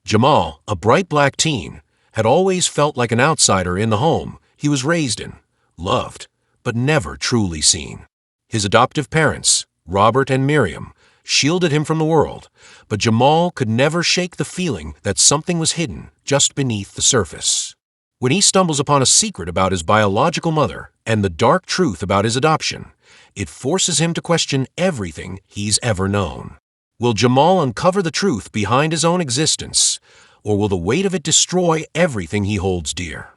Jamal, a bright black teen, had always felt like an outsider in the home he was raised in, loved, but never truly seen. His adoptive parents, Robert and Miriam, shielded him from the world, but Jamal could never shake the feeling that something was hidden just beneath the surface. When he stumbles upon a secret about his biological mother and the dark truth about his adoption, it forces him to question everything he's ever known. Will Jamal uncover the truth behind his own existence, or will the weight of it destroy everything he holds dear?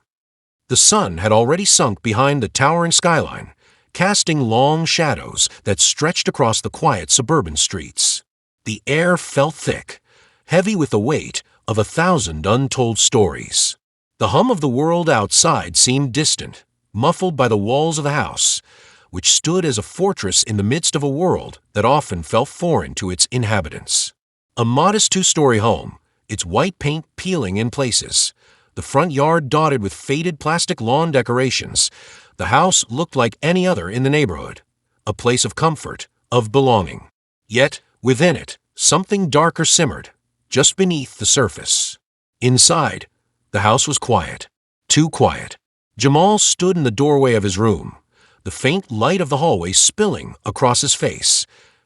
The sun had already sunk behind the towering skyline, casting long shadows that stretched across the quiet suburban streets. The air felt thick, heavy with the weight of 1,000 untold stories. The hum of the world outside seemed distant, muffled by the walls of the house, which stood as a fortress in the midst of a world that often felt foreign to its inhabitants. A modest 2-story home, its white paint peeling in places, the front yard dotted with faded plastic lawn decorations, the house looked like any other in the neighborhood, a place of comfort, of belonging. Yet, within it, something darker simmered, just beneath the surface. Inside, the house was quiet, too quiet. Jamal stood in the doorway of his room, the faint light of the hallway spilling across his face,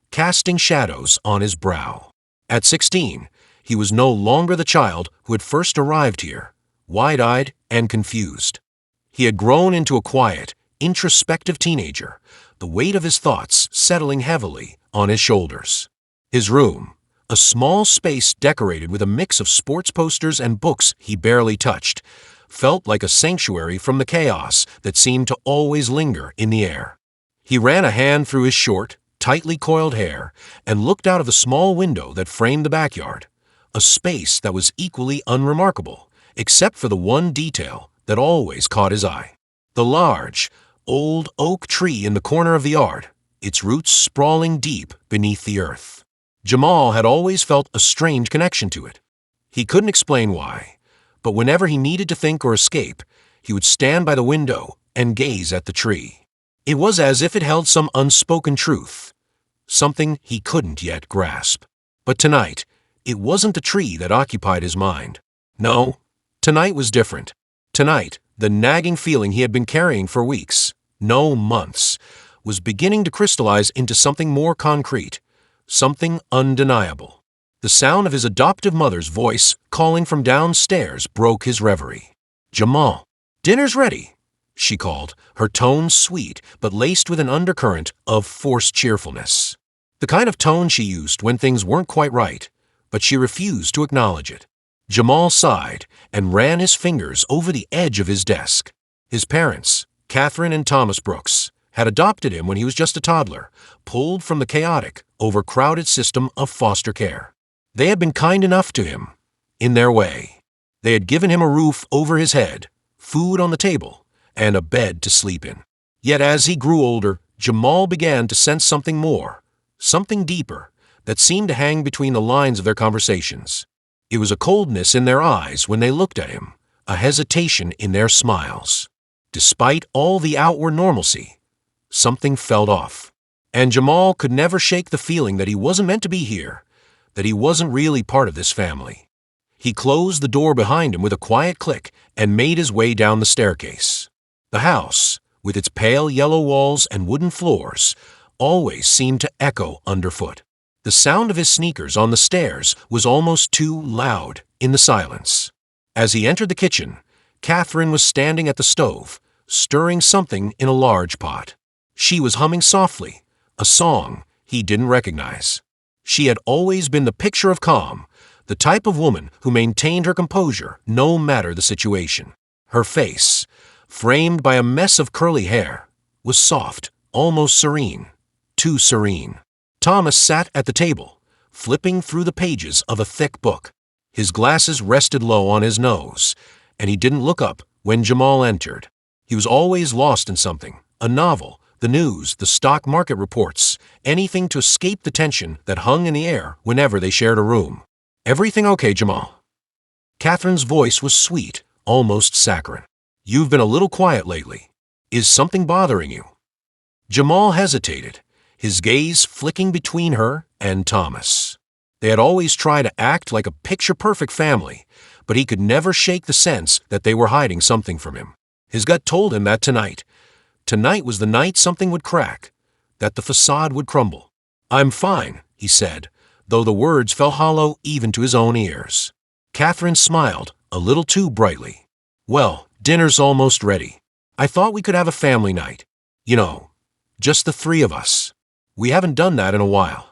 casting shadows on his brow. At 16, he was no longer the child who had first arrived here, wide-eyed and confused. He had grown into a quiet, introspective teenager, the weight of his thoughts settling heavily on his shoulders. His room, a small space decorated with a mix of sports posters and books he barely touched, felt like a sanctuary from the chaos that seemed to always linger in the air. He ran a hand through his short, tightly coiled hair and looked out of the small window that framed the backyard, a space that was equally unremarkable, except for the one detail that always caught his eye. The large, old oak tree in the corner of the yard, its roots sprawling deep beneath the earth. Jamal had always felt a strange connection to it. He couldn't explain why, but whenever he needed to think or escape, he would stand by the window and gaze at the tree. It was as if it held some unspoken truth, something he couldn't yet grasp. But tonight, it wasn't the tree that occupied his mind. No, tonight was different. Tonight, the nagging feeling he had been carrying for weeks, no months, was beginning to crystallize into something more concrete, something undeniable. The sound of his adoptive mother's voice calling from downstairs broke his reverie. "Jamal, dinner's ready," she called, her tone sweet but laced with an undercurrent of forced cheerfulness. The kind of tone she used when things weren't quite right, but she refused to acknowledge it. Jamal sighed and ran his fingers over the edge of his desk. His parents, Catherine and Thomas Brooks, had adopted him when he was just a toddler, pulled from the chaotic, overcrowded system of foster care. They had been kind enough to him, in their way. They had given him a roof over his head, food on the table, and a bed to sleep in. Yet as he grew older, Jamal began to sense something more, something deeper, that seemed to hang between the lines of their conversations. It was a coldness in their eyes when they looked at him, a hesitation in their smiles. Despite all the outward normalcy, something felt off. And Jamal could never shake the feeling that he wasn't meant to be here, that he wasn't really part of this family. He closed the door behind him with a quiet click and made his way down the staircase. The house, with its pale yellow walls and wooden floors, always seemed to echo underfoot. The sound of his sneakers on the stairs was almost too loud in the silence. As he entered the kitchen, Catherine was standing at the stove, stirring something in a large pot. She was humming softly, a song he didn't recognize. She had always been the picture of calm, the type of woman who maintained her composure no matter the situation. Her face, framed by a mess of curly hair, was soft, almost serene, too serene. Thomas sat at the table, flipping through the pages of a thick book. His glasses rested low on his nose, and he didn't look up when Jamal entered. He was always lost in something, a novel, the news, the stock market reports, anything to escape the tension that hung in the air whenever they shared a room. "Everything okay, Jamal?" Catherine's voice was sweet, almost saccharine. "You've been a little quiet lately. Is something bothering you?" Jamal hesitated, his gaze flicking between her and Thomas. They had always tried to act like a picture-perfect family, but he could never shake the sense that they were hiding something from him. His gut told him that tonight was the night something would crack, that the facade would crumble. "I'm fine," he said, though the words fell hollow even to his own ears. Catherine smiled, a little too brightly. "Well, dinner's almost ready. I thought we could have a family night. You know, just the three of us. We haven't done that in a while."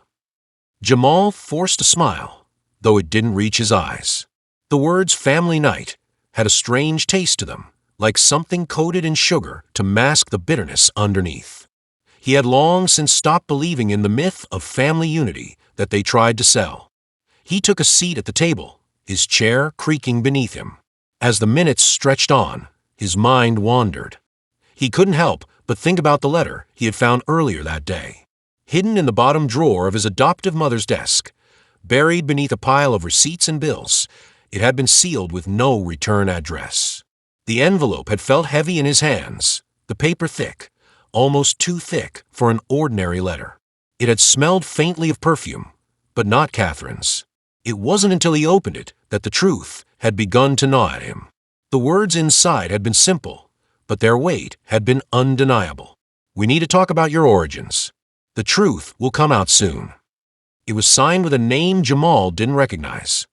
Jamal forced a smile, though it didn't reach his eyes. The words family night had a strange taste to them, like something coated in sugar to mask the bitterness underneath. He had long since stopped believing in the myth of family unity that they tried to sell. He took a seat at the table, his chair creaking beneath him. As the minutes stretched on, his mind wandered. He couldn't help but think about the letter he had found earlier that day. Hidden in the bottom drawer of his adoptive mother's desk, buried beneath a pile of receipts and bills, it had been sealed with no return address. The envelope had felt heavy in his hands, the paper thick, almost too thick for an ordinary letter. It had smelled faintly of perfume, but not Catherine's. It wasn't until he opened it that the truth had begun to gnaw at him. The words inside had been simple, but their weight had been undeniable. "We need to talk about your origins. The truth will come out soon." It was signed with a name Jamal didn't recognize.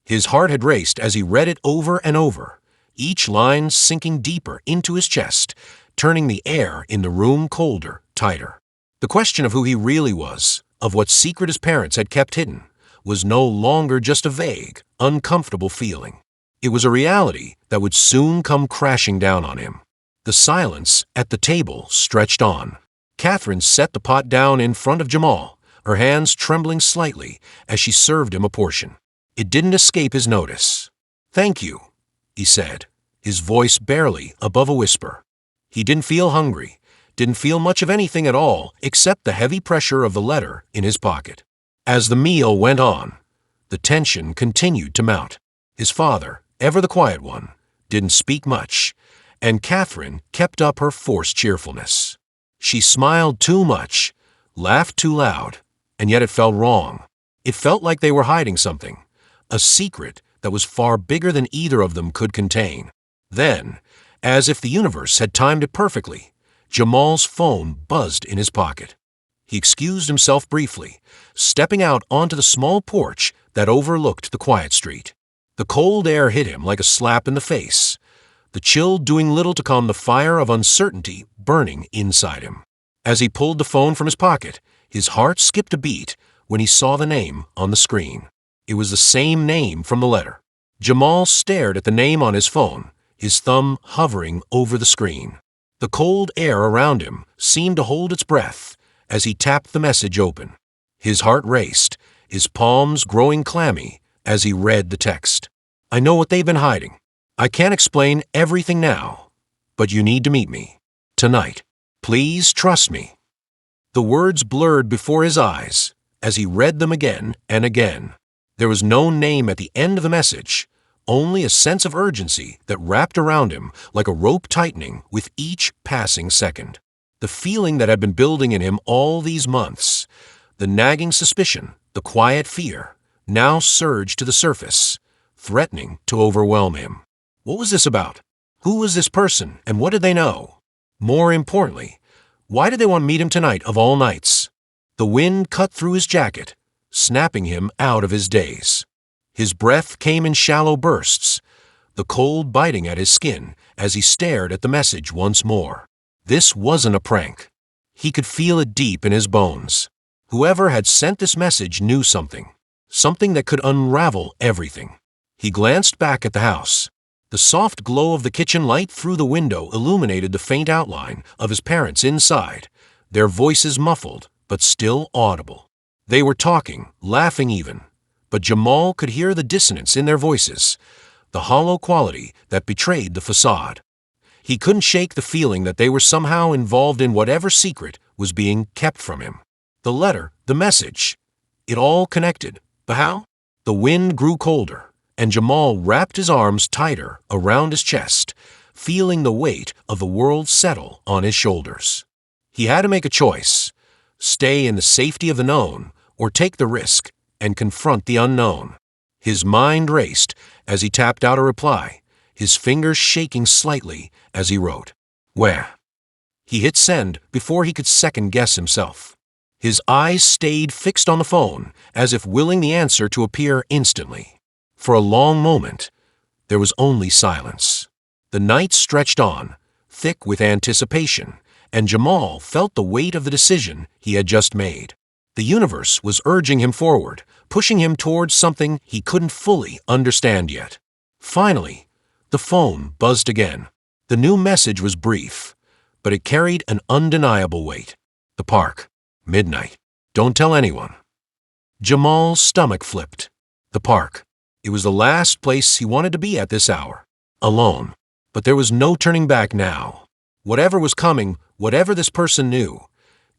His heart had raced as he read it over and over, each line sinking deeper into his chest, turning the air in the room colder, tighter. The question of who he really was, of what secret his parents had kept hidden, was no longer just a vague, uncomfortable feeling. It was a reality that would soon come crashing down on him. The silence at the table stretched on. Catherine set the pot down in front of Jamal, her hands trembling slightly as she served him a portion. It didn't escape his notice. "Thank you," he said, his voice barely above a whisper. He didn't feel hungry, didn't feel much of anything at all except the heavy pressure of the letter in his pocket. As the meal went on, the tension continued to mount. His father, ever the quiet one, didn't speak much, and Catherine kept up her forced cheerfulness. She smiled too much, laughed too loud, and yet it felt wrong. It felt like they were hiding something, a secret that was far bigger than either of them could contain. Then, as if the universe had timed it perfectly, Jamal's phone buzzed in his pocket. He excused himself briefly, stepping out onto the small porch that overlooked the quiet street. The cold air hit him like a slap in the face, the chill doing little to calm the fire of uncertainty burning inside him. As he pulled the phone from his pocket, his heart skipped a beat when he saw the name on the screen. It was the same name from the letter. Jamal stared at the name on his phone, his thumb hovering over the screen. The cold air around him seemed to hold its breath as he tapped the message open. His heart raced, his palms growing clammy as he read the text. "I know what they've been hiding. I can't explain everything now, but you need to meet me. Tonight. Please trust me." The words blurred before his eyes as he read them again and again. There was no name at the end of the message, only a sense of urgency that wrapped around him like a rope tightening with each passing second. The feeling that had been building in him all these months, the nagging suspicion, the quiet fear, now surged to the surface, threatening to overwhelm him. What was this about? Who was this person, and what did they know? More importantly, why did they want to meet him tonight of all nights? The wind cut through his jacket, snapping him out of his daze. His breath came in shallow bursts, the cold biting at his skin as he stared at the message once more. This wasn't a prank. He could feel it deep in his bones. Whoever had sent this message knew something that could unravel everything. He glanced back at the house. The soft glow of the kitchen light through the window illuminated the faint outline of his parents inside, their voices muffled but still audible. They were talking, laughing even, but Jamal could hear the dissonance in their voices, the hollow quality that betrayed the facade. He couldn't shake the feeling that they were somehow involved in whatever secret was being kept from him. The letter, the message, it all connected. But how? The wind grew colder, and Jamal wrapped his arms tighter around his chest, feeling the weight of the world settle on his shoulders. He had to make a choice: stay in the safety of the known, or take the risk and confront the unknown. His mind raced as he tapped out a reply, his fingers shaking slightly as he wrote, "Where?" He hit send before he could second-guess himself. His eyes stayed fixed on the phone, as if willing the answer to appear instantly. For a long moment, there was only silence. The night stretched on, thick with anticipation, and Jamal felt the weight of the decision he had just made. The universe was urging him forward, pushing him towards something he couldn't fully understand yet. Finally, the phone buzzed again. The new message was brief, but it carried an undeniable weight. The park. Midnight. Don't tell anyone. Jamal's stomach flipped. The park. It was the last place he wanted to be at this hour. Alone. But there was no turning back now. Whatever was coming, whatever this person knew,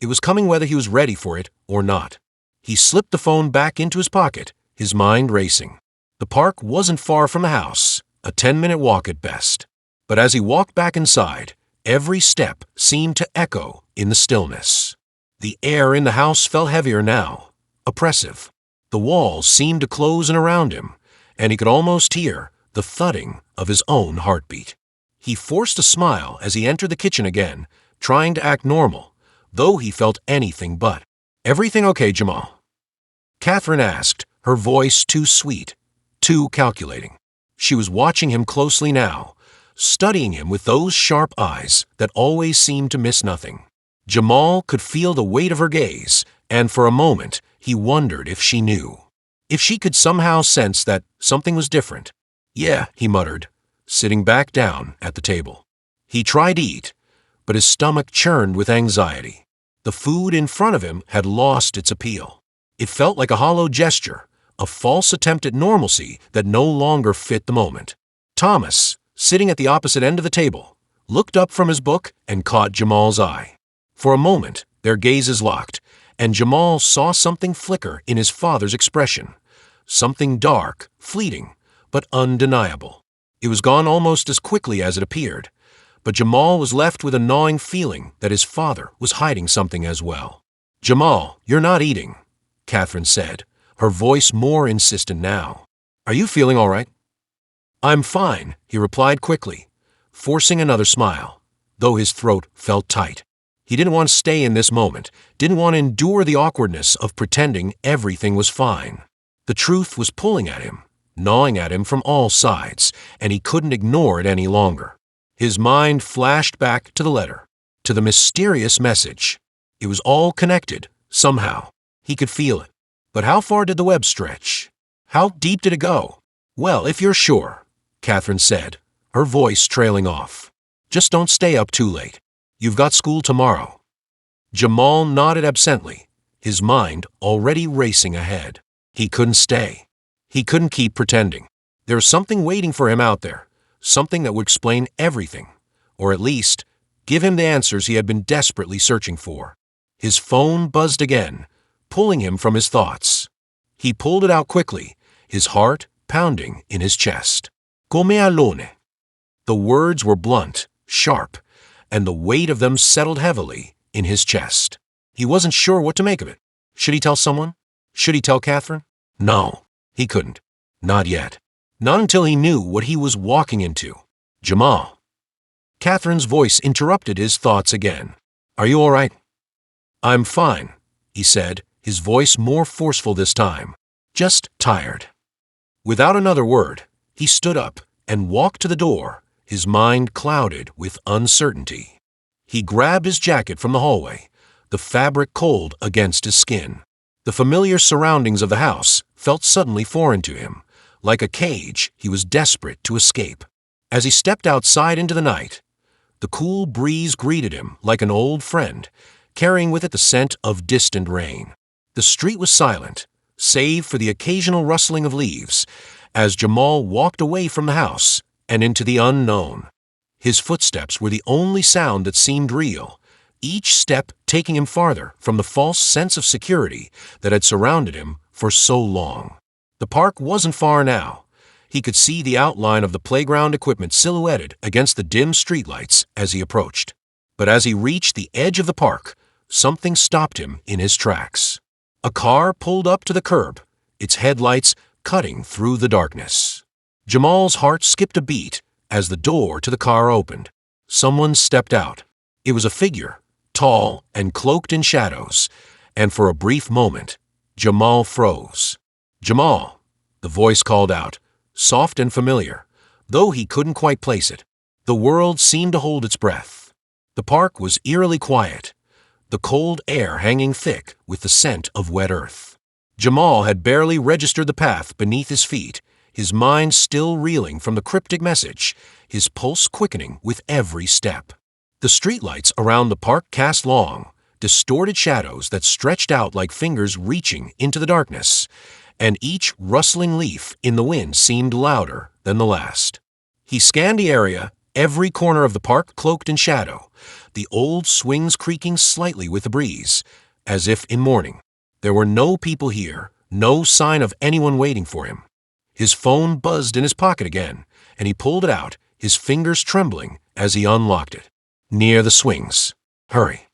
it was coming whether he was ready for it or not. He slipped the phone back into his pocket, his mind racing. The park wasn't far from the house, a 10-minute walk at best. But as he walked back inside, every step seemed to echo in the stillness. The air in the house felt heavier now, oppressive. The walls seemed to close in around him, and he could almost hear the thudding of his own heartbeat. He forced a smile as he entered the kitchen again, trying to act normal, though he felt anything but. "Everything okay, Jamal?" Catherine asked, her voice too sweet, too calculating. She was watching him closely now, studying him with those sharp eyes that always seemed to miss nothing. Jamal could feel the weight of her gaze, and for a moment he wondered if she knew. If she could somehow sense that something was different. "Yeah," he muttered, sitting back down at the table. He tried to eat, but his stomach churned with anxiety. The food in front of him had lost its appeal. It felt like a hollow gesture, a false attempt at normalcy that no longer fit the moment. Thomas, sitting at the opposite end of the table, looked up from his book and caught Jamal's eye. For a moment, their gazes locked, and Jamal saw something flicker in his father's expression. Something dark, fleeting, but undeniable. It was gone almost as quickly as it appeared, but Jamal was left with a gnawing feeling that his father was hiding something as well. "Jamal, you're not eating," Catherine said, her voice more insistent now. "Are you feeling all right?" "I'm fine," he replied quickly, forcing another smile, though his throat felt tight. He didn't want to stay in this moment, didn't want to endure the awkwardness of pretending everything was fine. The truth was pulling at him, gnawing at him from all sides, and he couldn't ignore it any longer. His mind flashed back to the letter, to the mysterious message. It was all connected, somehow. He could feel it. But how far did the web stretch? How deep did it go? "Well, if you're sure," Catherine said, her voice trailing off. "Just don't stay up too late. You've got school tomorrow." Jamal nodded absently, his mind already racing ahead. He couldn't stay. He couldn't keep pretending. There was something waiting for him out there, something that would explain everything, or at least give him the answers he had been desperately searching for. His phone buzzed again, pulling him from his thoughts. He pulled it out quickly, his heart pounding in his chest. "Come alone." The words were blunt, sharp, and the weight of them settled heavily in his chest. He wasn't sure what to make of it. Should he tell someone? Should he tell Catherine? No, he couldn't. Not yet. Not until he knew what he was walking into. "Jamal." Catherine's voice interrupted his thoughts again. "Are you all right?" "I'm fine," he said, his voice more forceful this time. "Just tired." Without another word, he stood up and walked to the door, his mind clouded with uncertainty. He grabbed his jacket from the hallway, the fabric cold against his skin. The familiar surroundings of the house felt suddenly foreign to him. Like a cage, he was desperate to escape. As he stepped outside into the night, the cool breeze greeted him like an old friend, carrying with it the scent of distant rain. The street was silent, save for the occasional rustling of leaves, as Jamal walked away from the house and into the unknown. His footsteps were the only sound that seemed real, each step taking him farther from the false sense of security that had surrounded him for so long. The park wasn't far now. He could see the outline of the playground equipment silhouetted against the dim streetlights as he approached. But as he reached the edge of the park, something stopped him in his tracks. A car pulled up to the curb, its headlights cutting through the darkness. Jamal's heart skipped a beat as the door to the car opened. Someone stepped out. It was a figure, tall and cloaked in shadows, and for a brief moment, Jamal froze. "Jamal," the voice called out, soft and familiar, though he couldn't quite place it. The world seemed to hold its breath. The park was eerily quiet, the cold air hanging thick with the scent of wet earth. Jamal had barely registered the path beneath his feet, his mind still reeling from the cryptic message, his pulse quickening with every step. The streetlights around the park cast long, distorted shadows that stretched out like fingers reaching into the darkness, and each rustling leaf in the wind seemed louder than the last. He scanned the area, every corner of the park cloaked in shadow, the old swings creaking slightly with the breeze, as if in mourning. There were no people here, no sign of anyone waiting for him. His phone buzzed in his pocket again, and he pulled it out, his fingers trembling as he unlocked it. Near the swings. Hurry.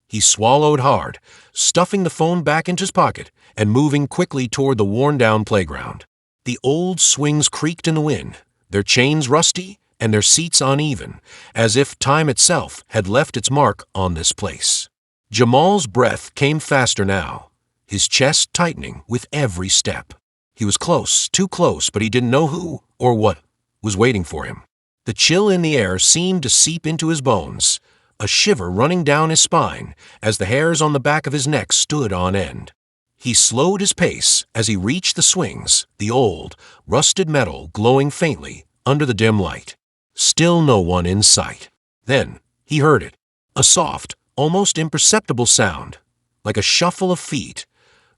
He swallowed hard, stuffing the phone back into his pocket and moving quickly toward the worn-down playground. The old swings creaked in the wind, their chains rusty and their seats uneven, as if time itself had left its mark on this place. Jamal's breath came faster now, his chest tightening with every step. He was close, too close, but he didn't know who or what was waiting for him. The chill in the air seemed to seep into his bones, a shiver running down his spine as the hairs on the back of his neck stood on end. He slowed his pace as he reached the swings, the old, rusted metal glowing faintly under the dim light. Still no one in sight. Then he heard it, a soft, almost imperceptible sound, like a shuffle of feet,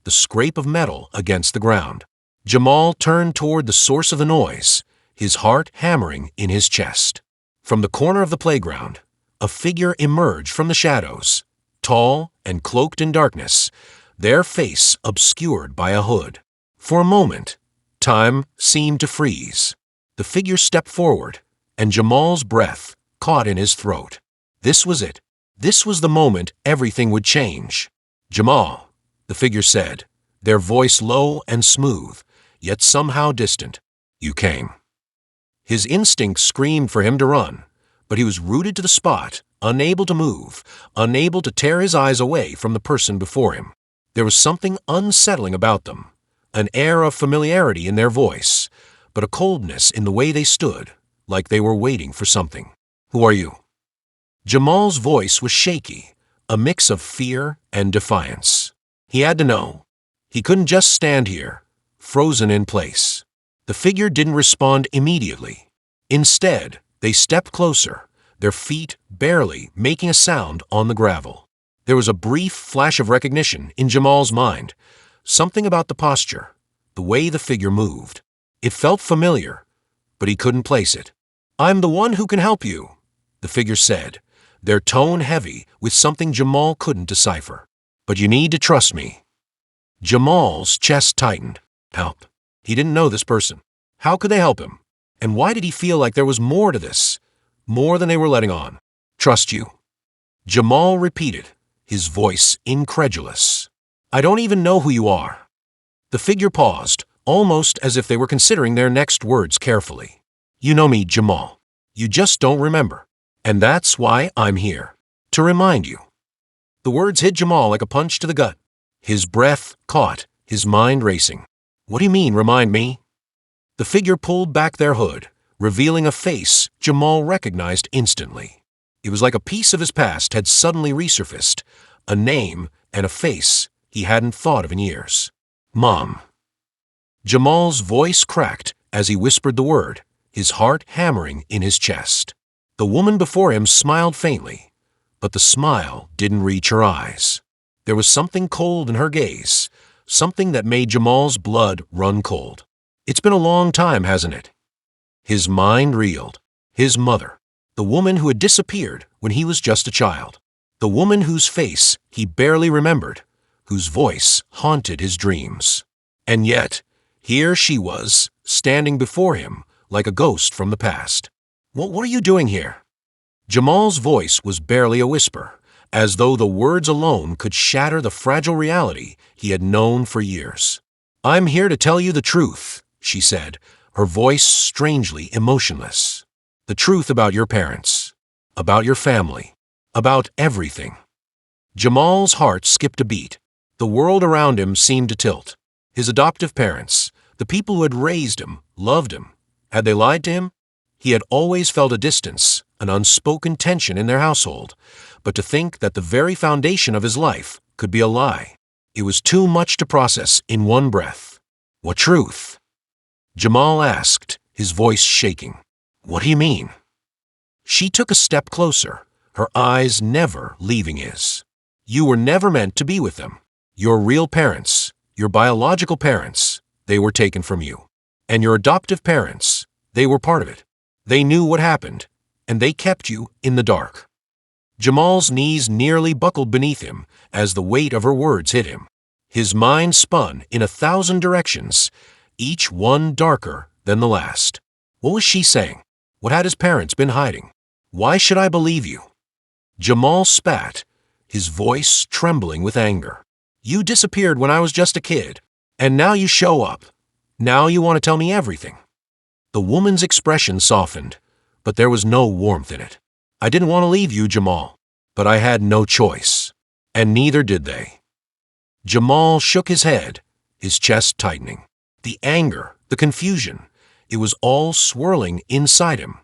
the scrape of metal against the ground. Jamal turned toward the source of the noise, his heart hammering in his chest. From the corner of the playground, a figure emerged from the shadows, tall and cloaked in darkness, their face obscured by a hood. For a moment, time seemed to freeze. The figure stepped forward, and Jamal's breath caught in his throat. This was it. This was the moment everything would change. "Jamal," the figure said, their voice low and smooth, yet somehow distant. "You came." His instinct screamed for him to run, but he was rooted to the spot, unable to move, unable to tear his eyes away from the person before him. There was something unsettling about them, an air of familiarity in their voice, but a coldness in the way they stood, like they were waiting for something. "Who are you?" Jamal's voice was shaky, a mix of fear and defiance. He had to know. He couldn't just stand here, frozen in place. The figure didn't respond immediately. Instead, they stepped closer, their feet barely making a sound on the gravel. There was a brief flash of recognition in Jamal's mind, something about the posture, the way the figure moved. It felt familiar, but he couldn't place it. "I'm the one who can help you," the figure said, their tone heavy with something Jamal couldn't decipher. "But you need to trust me." Jamal's chest tightened. Help. He didn't know this person. How could they help him? And why did he feel like there was more to this? More than they were letting on. "Trust you." Jamal repeated, his voice incredulous. "I don't even know who you are." The figure paused, almost as if they were considering their next words carefully. "You know me, Jamal. You just don't remember. And that's why I'm here. To remind you." The words hit Jamal like a punch to the gut. His breath caught, his mind racing. "What do you mean, remind me?" The figure pulled back their hood, revealing a face Jamal recognized instantly. It was like a piece of his past had suddenly resurfaced, a name and a face he hadn't thought of in years. "Mom." Jamal's voice cracked as he whispered the word, his heart hammering in his chest. The woman before him smiled faintly, but the smile didn't reach her eyes. There was something cold in her gaze, something that made Jamal's blood run cold. It's been a long time, hasn't it? His mind reeled. His mother, the woman who had disappeared when he was just a child, the woman whose face he barely remembered, whose voice haunted his dreams. And yet, here she was, standing before him like a ghost from the past. What are you doing here?" Jamal's voice was barely a whisper, as though the words alone could shatter the fragile reality he had known for years. "I'm here to tell you the truth," she said, her voice strangely emotionless. "The truth about your parents, about your family, about everything." Jamal's heart skipped a beat. The world around him seemed to tilt. His adoptive parents, the people who had raised him, loved him. Had they lied to him? He had always felt a distance, an unspoken tension in their household, but to think that the very foundation of his life could be a lie, it was too much to process in one breath. "What truth?" Jamal asked, his voice shaking. "What do you mean?" She took a step closer, her eyes never leaving his. "You were never meant to be with them. Your real parents, your biological parents, they were taken from you. And your adoptive parents, they were part of it. They knew what happened, and they kept you in the dark." Jamal's knees nearly buckled beneath him as the weight of her words hit him. His mind spun in 1,000 directions, each one darker than the last. What was she saying? What had his parents been hiding? "Why should I believe you?" Jamal spat, his voice trembling with anger. "You disappeared when I was just a kid, and now you show up. Now you want to tell me everything." The woman's expression softened, but there was no warmth in it. "I didn't want to leave you, Jamal, but I had no choice, and neither did they." Jamal shook his head, his chest tightening. The anger, the confusion, it was all swirling inside him,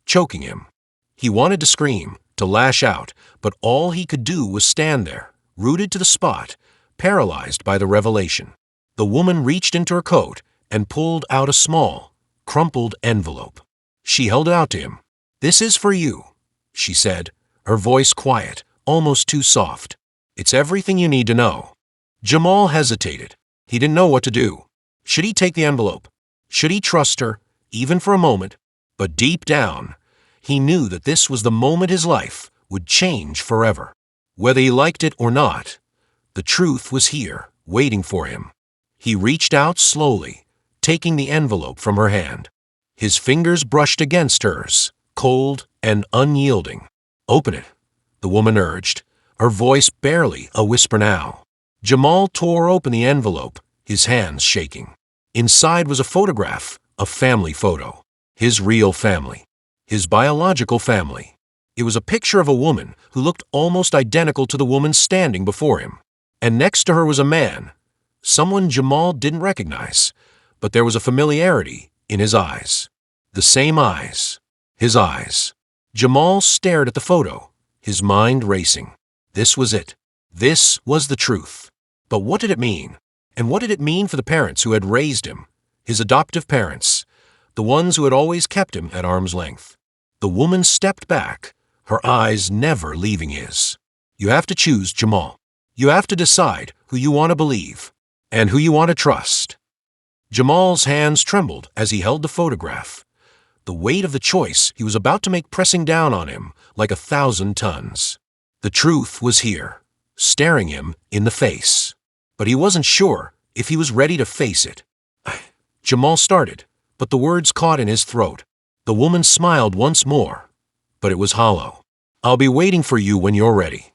choking him. He wanted to scream, to lash out, but all he could do was stand there, rooted to the spot, paralyzed by the revelation. The woman reached into her coat and pulled out a small, crumpled envelope. She held it out to him. "This is for you," she said, her voice quiet, almost too soft. "It's everything you need to know." Jamal hesitated. He didn't know what to do. Should he take the envelope? Should he trust her, even for a moment? But deep down, he knew that this was the moment his life would change forever. Whether he liked it or not, the truth was here, waiting for him. He reached out slowly, taking the envelope from her hand. His fingers brushed against hers, cold and unyielding. "Open it," the woman urged, her voice barely a whisper now. Jamal tore open the envelope, his hands shaking. Inside was a photograph, a family photo. His real family. His biological family. It was a picture of a woman who looked almost identical to the woman standing before him. And next to her was a man, someone Jamal didn't recognize, but there was a familiarity in his eyes. The same eyes. His eyes. Jamal stared at the photo, his mind racing. This was it. This was the truth. But what did it mean? And what did it mean for the parents who had raised him? His adoptive parents, the ones who had always kept him at arm's length. The woman stepped back, her eyes never leaving his. "You have to choose, Jamal. You have to decide who you want to believe and who you want to trust." Jamal's hands trembled as he held the photograph, the weight of the choice he was about to make pressing down on him like 1,000 tons. The truth was here, staring him in the face. But he wasn't sure if he was ready to face it. Jamal started, but the words caught in his throat. The woman smiled once more, but it was hollow. "I'll be waiting for you when you're ready."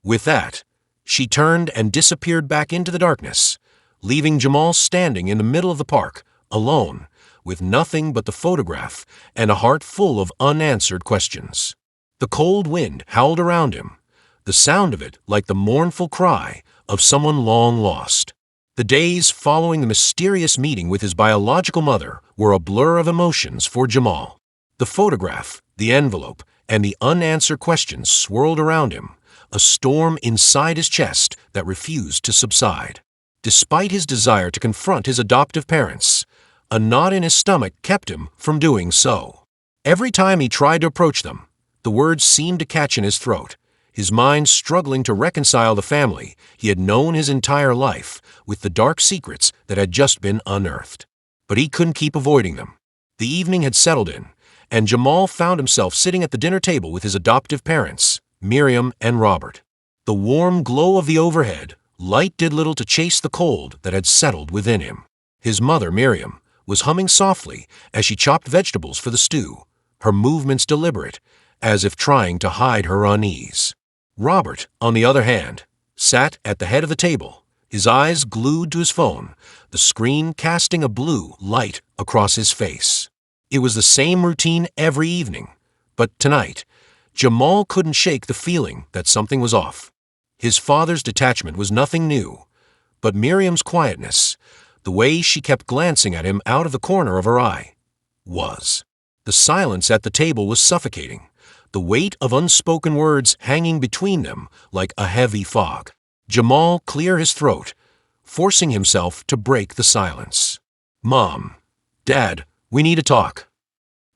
With that, she turned and disappeared back into the darkness, leaving Jamal standing in the middle of the park, alone, with nothing but the photograph and a heart full of unanswered questions. The cold wind howled around him, the sound of it like the mournful cry of someone long lost. The days following the mysterious meeting with his biological mother were a blur of emotions for Jamal. The photograph, the envelope, and the unanswered questions swirled around him, a storm inside his chest that refused to subside. Despite his desire to confront his adoptive parents, a knot in his stomach kept him from doing so. Every time he tried to approach them, the words seemed to catch in his throat, his mind struggling to reconcile the family he had known his entire life with the dark secrets that had just been unearthed. But he couldn't keep avoiding them. The evening had settled in, and Jamal found himself sitting at the dinner table with his adoptive parents, Miriam and Robert. The warm glow of the overhead light did little to chase the cold that had settled within him. His mother, Miriam, was humming softly as she chopped vegetables for the stew, her movements deliberate, as if trying to hide her unease. Robert, on the other hand, sat at the head of the table, his eyes glued to his phone, the screen casting a blue light across his face. It was the same routine every evening, but tonight, Jamal couldn't shake the feeling that something was off. His father's detachment was nothing new, but Miriam's quietness, the way she kept glancing at him out of the corner of her eye, was. The silence at the table was suffocating, the weight of unspoken words hanging between them like a heavy fog. Jamal cleared his throat, forcing himself to break the silence. "Mom, Dad, we need to talk."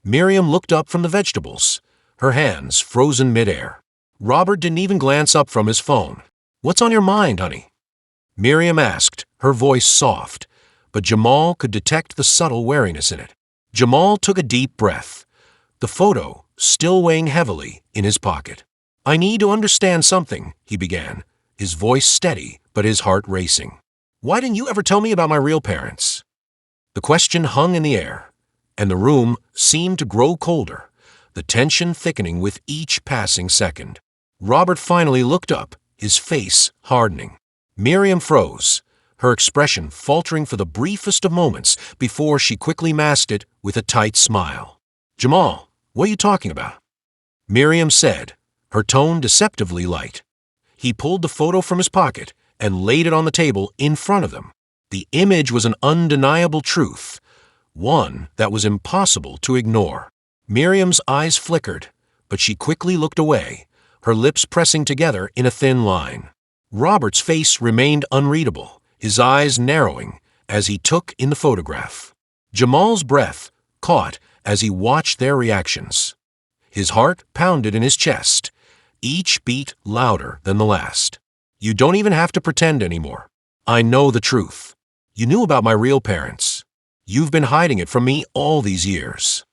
Miriam looked up from the vegetables, her hands frozen midair. Robert didn't even glance up from his phone. "What's on your mind, honey?" Miriam asked, her voice soft, but Jamal could detect the subtle wariness in it. Jamal took a deep breath, the photo still weighing heavily in his pocket. "I need to understand something," he began, his voice steady but his heart racing. "Why didn't you ever tell me about my real parents?" The question hung in the air, and the room seemed to grow colder, the tension thickening with each passing second. Robert finally looked up, his face hardening. Miriam froze, her expression faltering for the briefest of moments before she quickly masked it with a tight smile. "Jamal, what are you talking about?" Miriam said, her tone deceptively light. He pulled the photo from his pocket and laid it on the table in front of them. The image was an undeniable truth, one that was impossible to ignore. Miriam's eyes flickered, but she quickly looked away, her lips pressing together in a thin line. Robert's face remained unreadable, his eyes narrowing as he took in the photograph. Jamal's breath caught as he watched their reactions. His heart pounded in his chest, each beat louder than the last. "You don't even have to pretend anymore. I know the truth. You knew about my real parents. You've been hiding it from me all these years."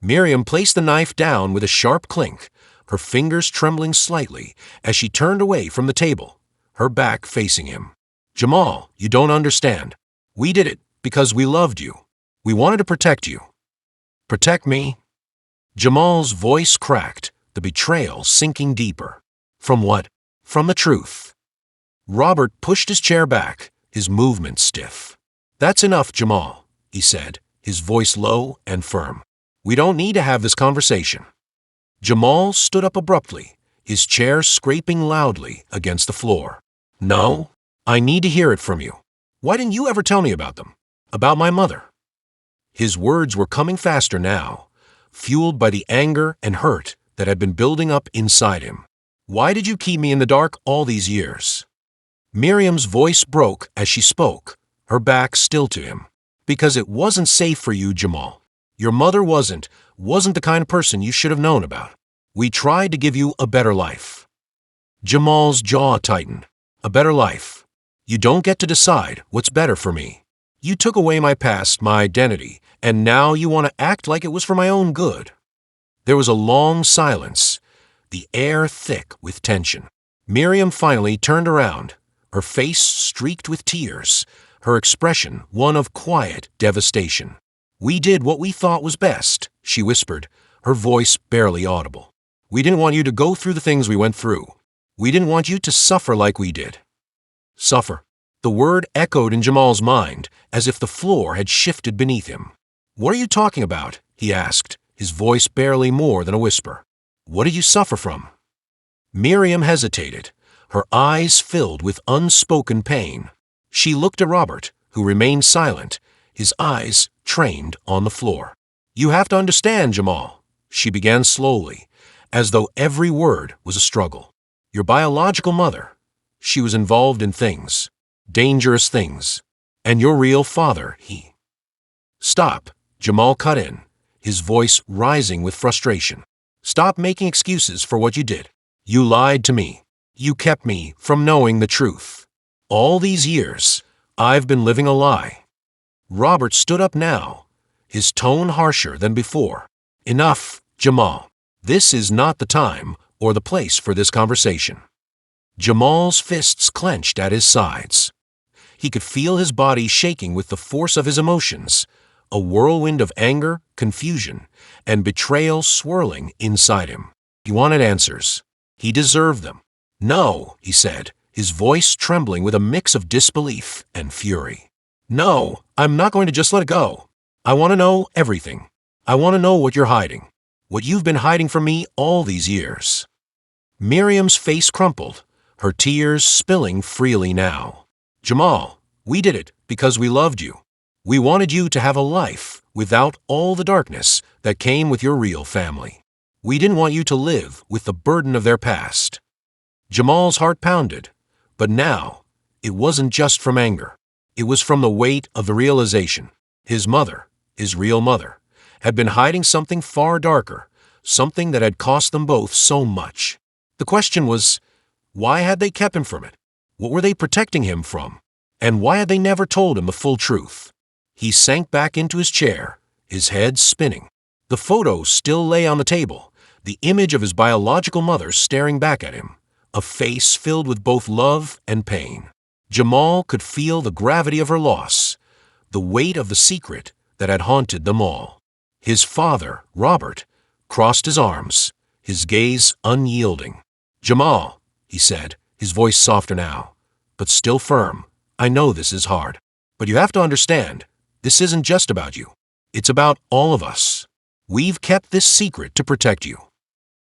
Miriam placed the knife down with a sharp clink, her fingers trembling slightly as she turned away from the table, her back facing him. "Jamal, you don't understand. We did it because we loved you. We wanted to protect you." "Protect me?" Jamal's voice cracked, the betrayal sinking deeper. "From what?" "From the truth." Robert pushed his chair back, his movement stiff. "That's enough, Jamal," he said, his voice low and firm. "We don't need to have this conversation." Jamal stood up abruptly, his chair scraping loudly against the floor. "No, I need to hear it from you. Why didn't you ever tell me about them? About my mother?" His words were coming faster now, fueled by the anger and hurt that had been building up inside him. "Why did you keep me in the dark all these years?" Miriam's voice broke as she spoke, her back still to him. "Because it wasn't safe for you, Jamal. Your mother wasn't the kind of person you should have known about. We tried to give you a better life." Jamal's jaw tightened. "A better life? You don't get to decide what's better for me. You took away my past, my identity, and now you want to act like it was for my own good." There was a long silence, the air thick with tension. Miriam finally turned around, her face streaked with tears, her expression one of quiet devastation. "We did what we thought was best," she whispered, her voice barely audible. "We didn't want you to go through the things we went through. We didn't want you to suffer like we did." Suffer. The word echoed in Jamal's mind as if the floor had shifted beneath him. "What are you talking about?" he asked, his voice barely more than a whisper. "What did you suffer from?" Miriam hesitated, her eyes filled with unspoken pain. She looked at Robert, who remained silent, his eyes trained on the floor. "You have to understand, Jamal," she began slowly, as though every word was a struggle. "Your biological mother, she was involved in things, dangerous things, and your real father, he—" "Stop," Jamal cut in, his voice rising with frustration. "Stop making excuses for what you did. You lied to me. You kept me from knowing the truth. All these years, I've been living a lie." Robert stood up now, his tone harsher than before. "Enough, Jamal. This is not the time or the place for this conversation." Jamal's fists clenched at his sides. He could feel his body shaking with the force of his emotions, a whirlwind of anger, confusion, and betrayal swirling inside him. He wanted answers. He deserved them. "No," he said, his voice trembling with a mix of disbelief and fury. "No, I'm not going to just let it go. I want to know everything. I want to know what you're hiding. What you've been hiding from me all these years." Miriam's face crumpled, her tears spilling freely now. "Jamal, we did it because we loved you. We wanted you to have a life without all the darkness that came with your real family. We didn't want you to live with the burden of their past." Jamal's heart pounded, but now it wasn't just from anger. It was from the weight of the realization. His mother, his real mother, had been hiding something far darker, something that had cost them both so much. The question was, why had they kept him from it? What were they protecting him from? And why had they never told him the full truth? He sank back into his chair, his head spinning. The photo still lay on the table, the image of his biological mother staring back at him, a face filled with both love and pain. Jamal could feel the gravity of her loss, the weight of the secret that had haunted them all. His father, Robert, crossed his arms, his gaze unyielding. "Jamal," he said, his voice softer now, but still firm, "I know this is hard, but you have to understand, this isn't just about you. It's about all of us. We've kept this secret to protect you."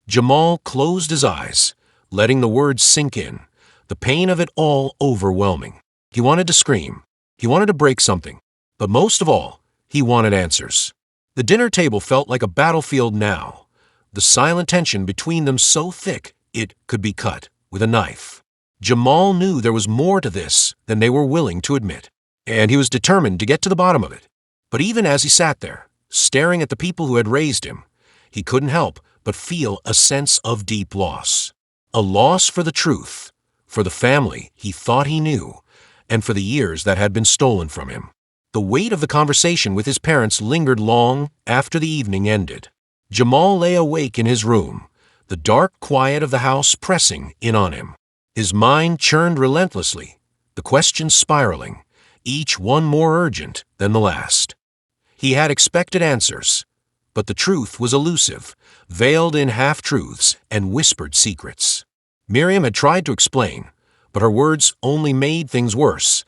Jamal closed his eyes, letting the words sink in, the pain of it all overwhelming. He wanted to scream. He wanted to break something. But most of all, he wanted answers. The dinner table felt like a battlefield now, the silent tension between them so thick it could be cut with a knife. Jamal knew there was more to this than they were willing to admit, and he was determined to get to the bottom of it. But even as he sat there, staring at the people who had raised him, he couldn't help but feel a sense of deep loss. A loss for the truth, for the family he thought he knew, and for the years that had been stolen from him. The weight of the conversation with his parents lingered long after the evening ended. Jamal lay awake in his room, the dark quiet of the house pressing in on him. His mind churned relentlessly, the questions spiraling, each one more urgent than the last. He had expected answers, but the truth was elusive, veiled in half-truths and whispered secrets. Miriam had tried to explain, but her words only made things worse,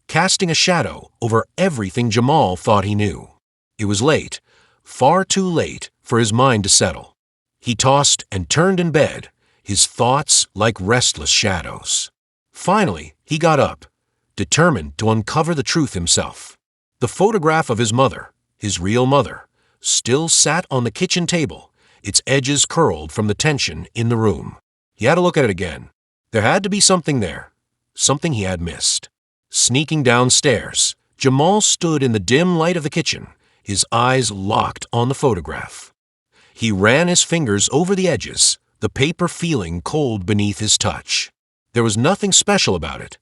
casting a shadow over everything Jamal thought he knew. It was late, far too late for his mind to settle. He tossed and turned in bed, his thoughts like restless shadows. Finally, he got up, determined to uncover the truth himself. The photograph of his mother, his real mother, still sat on the kitchen table, its edges curled from the tension in the room. He had to look at it again. There had to be something there, something he had missed. Sneaking downstairs, Jamal stood in the dim light of the kitchen, his eyes locked on the photograph. He ran his fingers over the edges, the paper feeling cold beneath his touch. There was nothing special about it,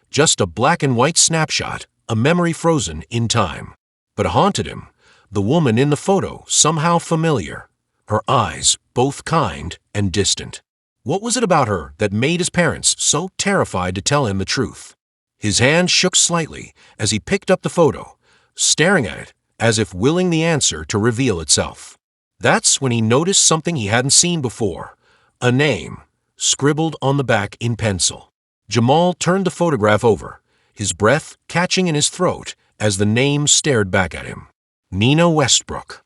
just a black and white snapshot, a memory frozen in time. But it haunted him, the woman in the photo somehow familiar, her eyes both kind and distant. What was it about her that made his parents so terrified to tell him the truth? His hand shook slightly as he picked up the photo, staring at it as if willing the answer to reveal itself. That's when he noticed something he hadn't seen before, a name, scribbled on the back in pencil. Jamal turned the photograph over, his breath catching in his throat as the name stared back at him. Nina Westbrook.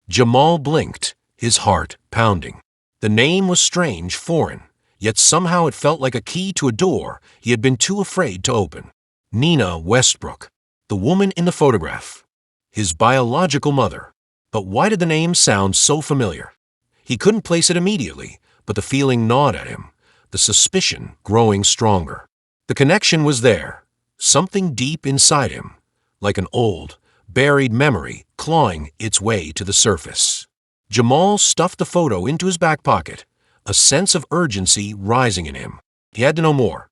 Jamal blinked, his heart pounding. The name was strange, foreign, yet somehow it felt like a key to a door he had been too afraid to open. Nina Westbrook, the woman in the photograph. His biological mother. But why did the name sound so familiar? He couldn't place it immediately, but the feeling gnawed at him, the suspicion growing stronger. The connection was there, something deep inside him, like an old, buried memory clawing its way to the surface. Jamal stuffed the photo into his back pocket, a sense of urgency rising in him. He had to know more.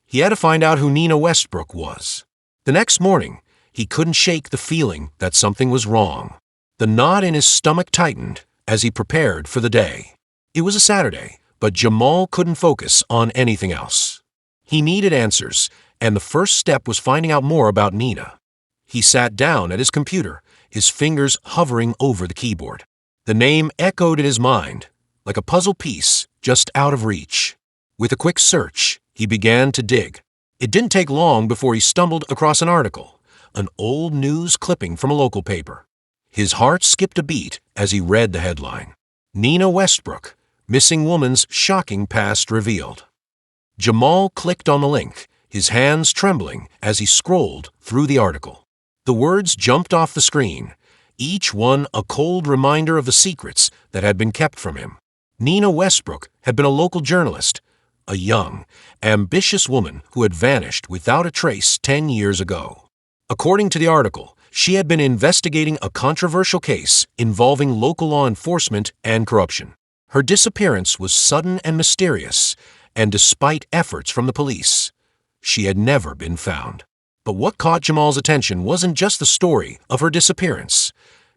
He had to find out who Nina Westbrook was. The next morning, he couldn't shake the feeling that something was wrong. The knot in his stomach tightened as he prepared for the day. It was a Saturday, but Jamal couldn't focus on anything else. He needed answers, and the first step was finding out more about Nina. He sat down at his computer, his fingers hovering over the keyboard. The name echoed in his mind, like a puzzle piece just out of reach. With a quick search, He began to dig. It didn't take long before he stumbled across an article, an old news clipping from a local paper. His heart skipped a beat as he read the headline. Nina Westbrook, missing woman's shocking past revealed. Jamal clicked on the link, his hands trembling as he scrolled through the article. The words jumped off the screen, each one a cold reminder of the secrets that had been kept from him. Nina Westbrook had been a local journalist, a young, ambitious woman who had vanished without a trace 10 years ago. According to the article, she had been investigating a controversial case involving local law enforcement and corruption. Her disappearance was sudden and mysterious, and despite efforts from the police, she had never been found. But what caught Jamal's attention wasn't just the story of her disappearance.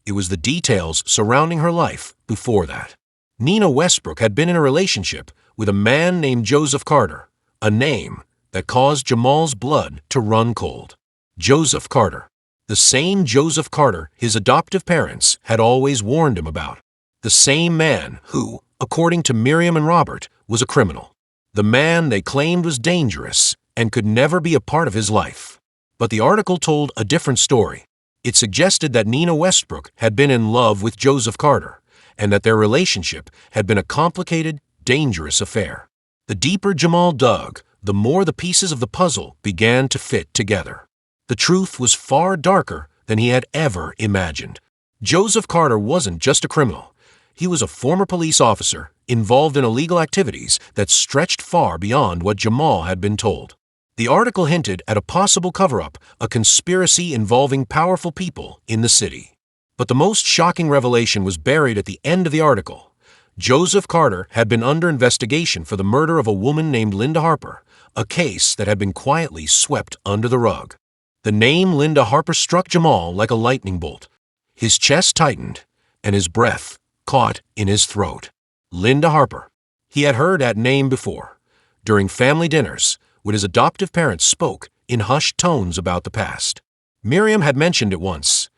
It was the details surrounding her life before that. Nina Westbrook had been in a relationship with a man named Joseph Carter, a name that caused Jamal's blood to run cold. Joseph Carter. The same Joseph Carter his adoptive parents had always warned him about. The same man who, according to Miriam and Robert, was a criminal. The man they claimed was dangerous and could never be a part of his life. But the article told a different story. It suggested that Nina Westbrook had been in love with Joseph Carter, and that their relationship had been a complicated, dangerous affair. The deeper Jamal dug, the more the pieces of the puzzle began to fit together. The truth was far darker than he had ever imagined. Joseph Carter wasn't just a criminal. He was a former police officer involved in illegal activities that stretched far beyond what Jamal had been told. The article hinted at a possible cover-up, a conspiracy involving powerful people in the city. But the most shocking revelation was buried at the end of the article. Joseph Carter had been under investigation for the murder of a woman named Linda Harper, a case that had been quietly swept under the rug. The name Linda Harper struck Jamal like a lightning bolt. His chest tightened, and his breath caught in his throat. Linda Harper. He had heard that name before. During family dinners, when his adoptive parents spoke in hushed tones about the past. Miriam had mentioned it once,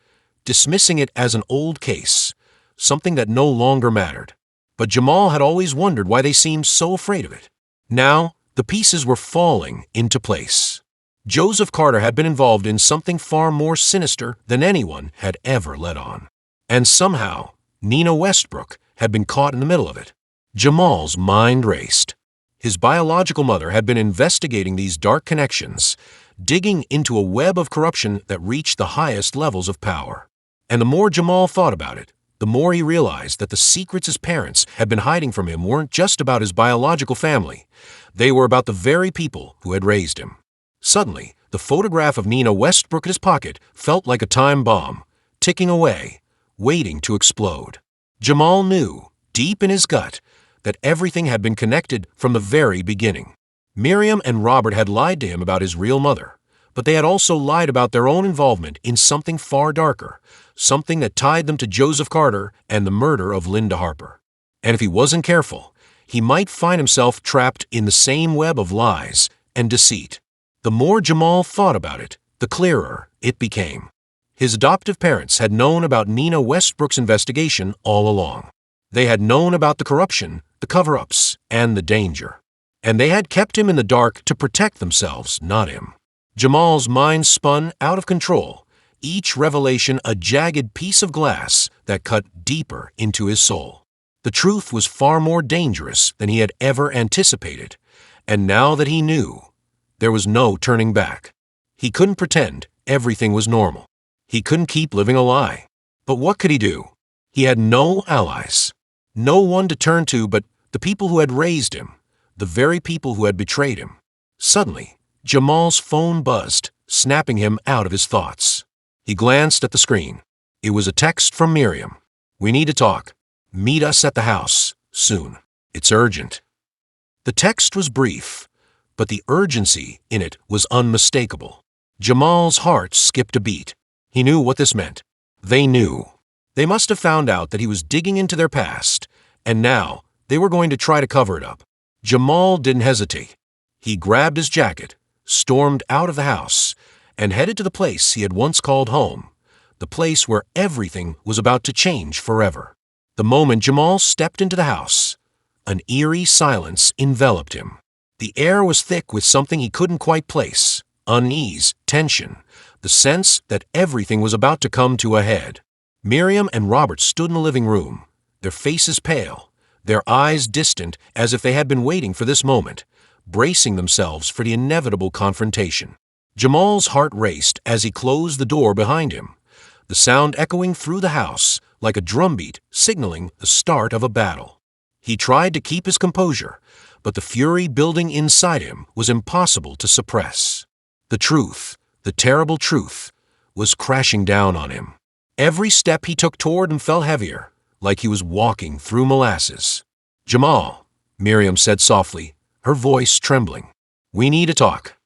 dismissing it as an old case, something that no longer mattered. But Jamal had always wondered why they seemed so afraid of it. Now, the pieces were falling into place. Joseph Carter had been involved in something far more sinister than anyone had ever let on. And somehow, Nina Westbrook had been caught in the middle of it. Jamal's mind raced. His biological mother had been investigating these dark connections, digging into a web of corruption that reached the highest levels of power. And the more Jamal thought about it, the more he realized that the secrets his parents had been hiding from him weren't just about his biological family. They were about the very people who had raised him. Suddenly, the photograph of Nina Westbrook in his pocket felt like a time bomb, ticking away, waiting to explode. Jamal knew, deep in his gut, that everything had been connected from the very beginning. Miriam and Robert had lied to him about his real mother, but they had also lied about their own involvement in something far darker, something that tied them to Joseph Carter and the murder of Linda Harper. And if he wasn't careful, he might find himself trapped in the same web of lies and deceit. The more Jamal thought about it, the clearer it became. His adoptive parents had known about Nina Westbrook's investigation all along. They had known about the corruption, the cover-ups, and the danger. And they had kept him in the dark to protect themselves, not him. Jamal's mind spun out of control, each revelation a jagged piece of glass that cut deeper into his soul. The truth was far more dangerous than he had ever anticipated, and now that he knew, there was no turning back. He couldn't pretend everything was normal. He couldn't keep living a lie. But what could he do? He had no allies. No one to turn to but the people who had raised him, the very people who had betrayed him. Suddenly, Jamal's phone buzzed, snapping him out of his thoughts. He glanced at the screen. It was a text from Miriam. "We need to talk. Meet us at the house, soon. It's urgent." The text was brief, but the urgency in it was unmistakable. Jamal's heart skipped a beat. He knew what this meant. They knew. They must have found out that he was digging into their past, and now they were going to try to cover it up. Jamal didn't hesitate. He grabbed his jacket, stormed out of the house, and headed to the place he had once called home, the place where everything was about to change forever. The moment Jamal stepped into the house, an eerie silence enveloped him. The air was thick with something he couldn't quite place: unease, tension, the sense that everything was about to come to a head. Miriam and Robert stood in the living room, their faces pale, their eyes distant as if they had been waiting for this moment, bracing themselves for the inevitable confrontation. Jamal's heart raced as he closed the door behind him, the sound echoing through the house like a drumbeat signaling the start of a battle. He tried to keep his composure, but the fury building inside him was impossible to suppress. The truth, the terrible truth, was crashing down on him. Every step he took toward him felt heavier, like he was walking through molasses. "Jamal," Miriam said softly, her voice trembling. "We need to talk."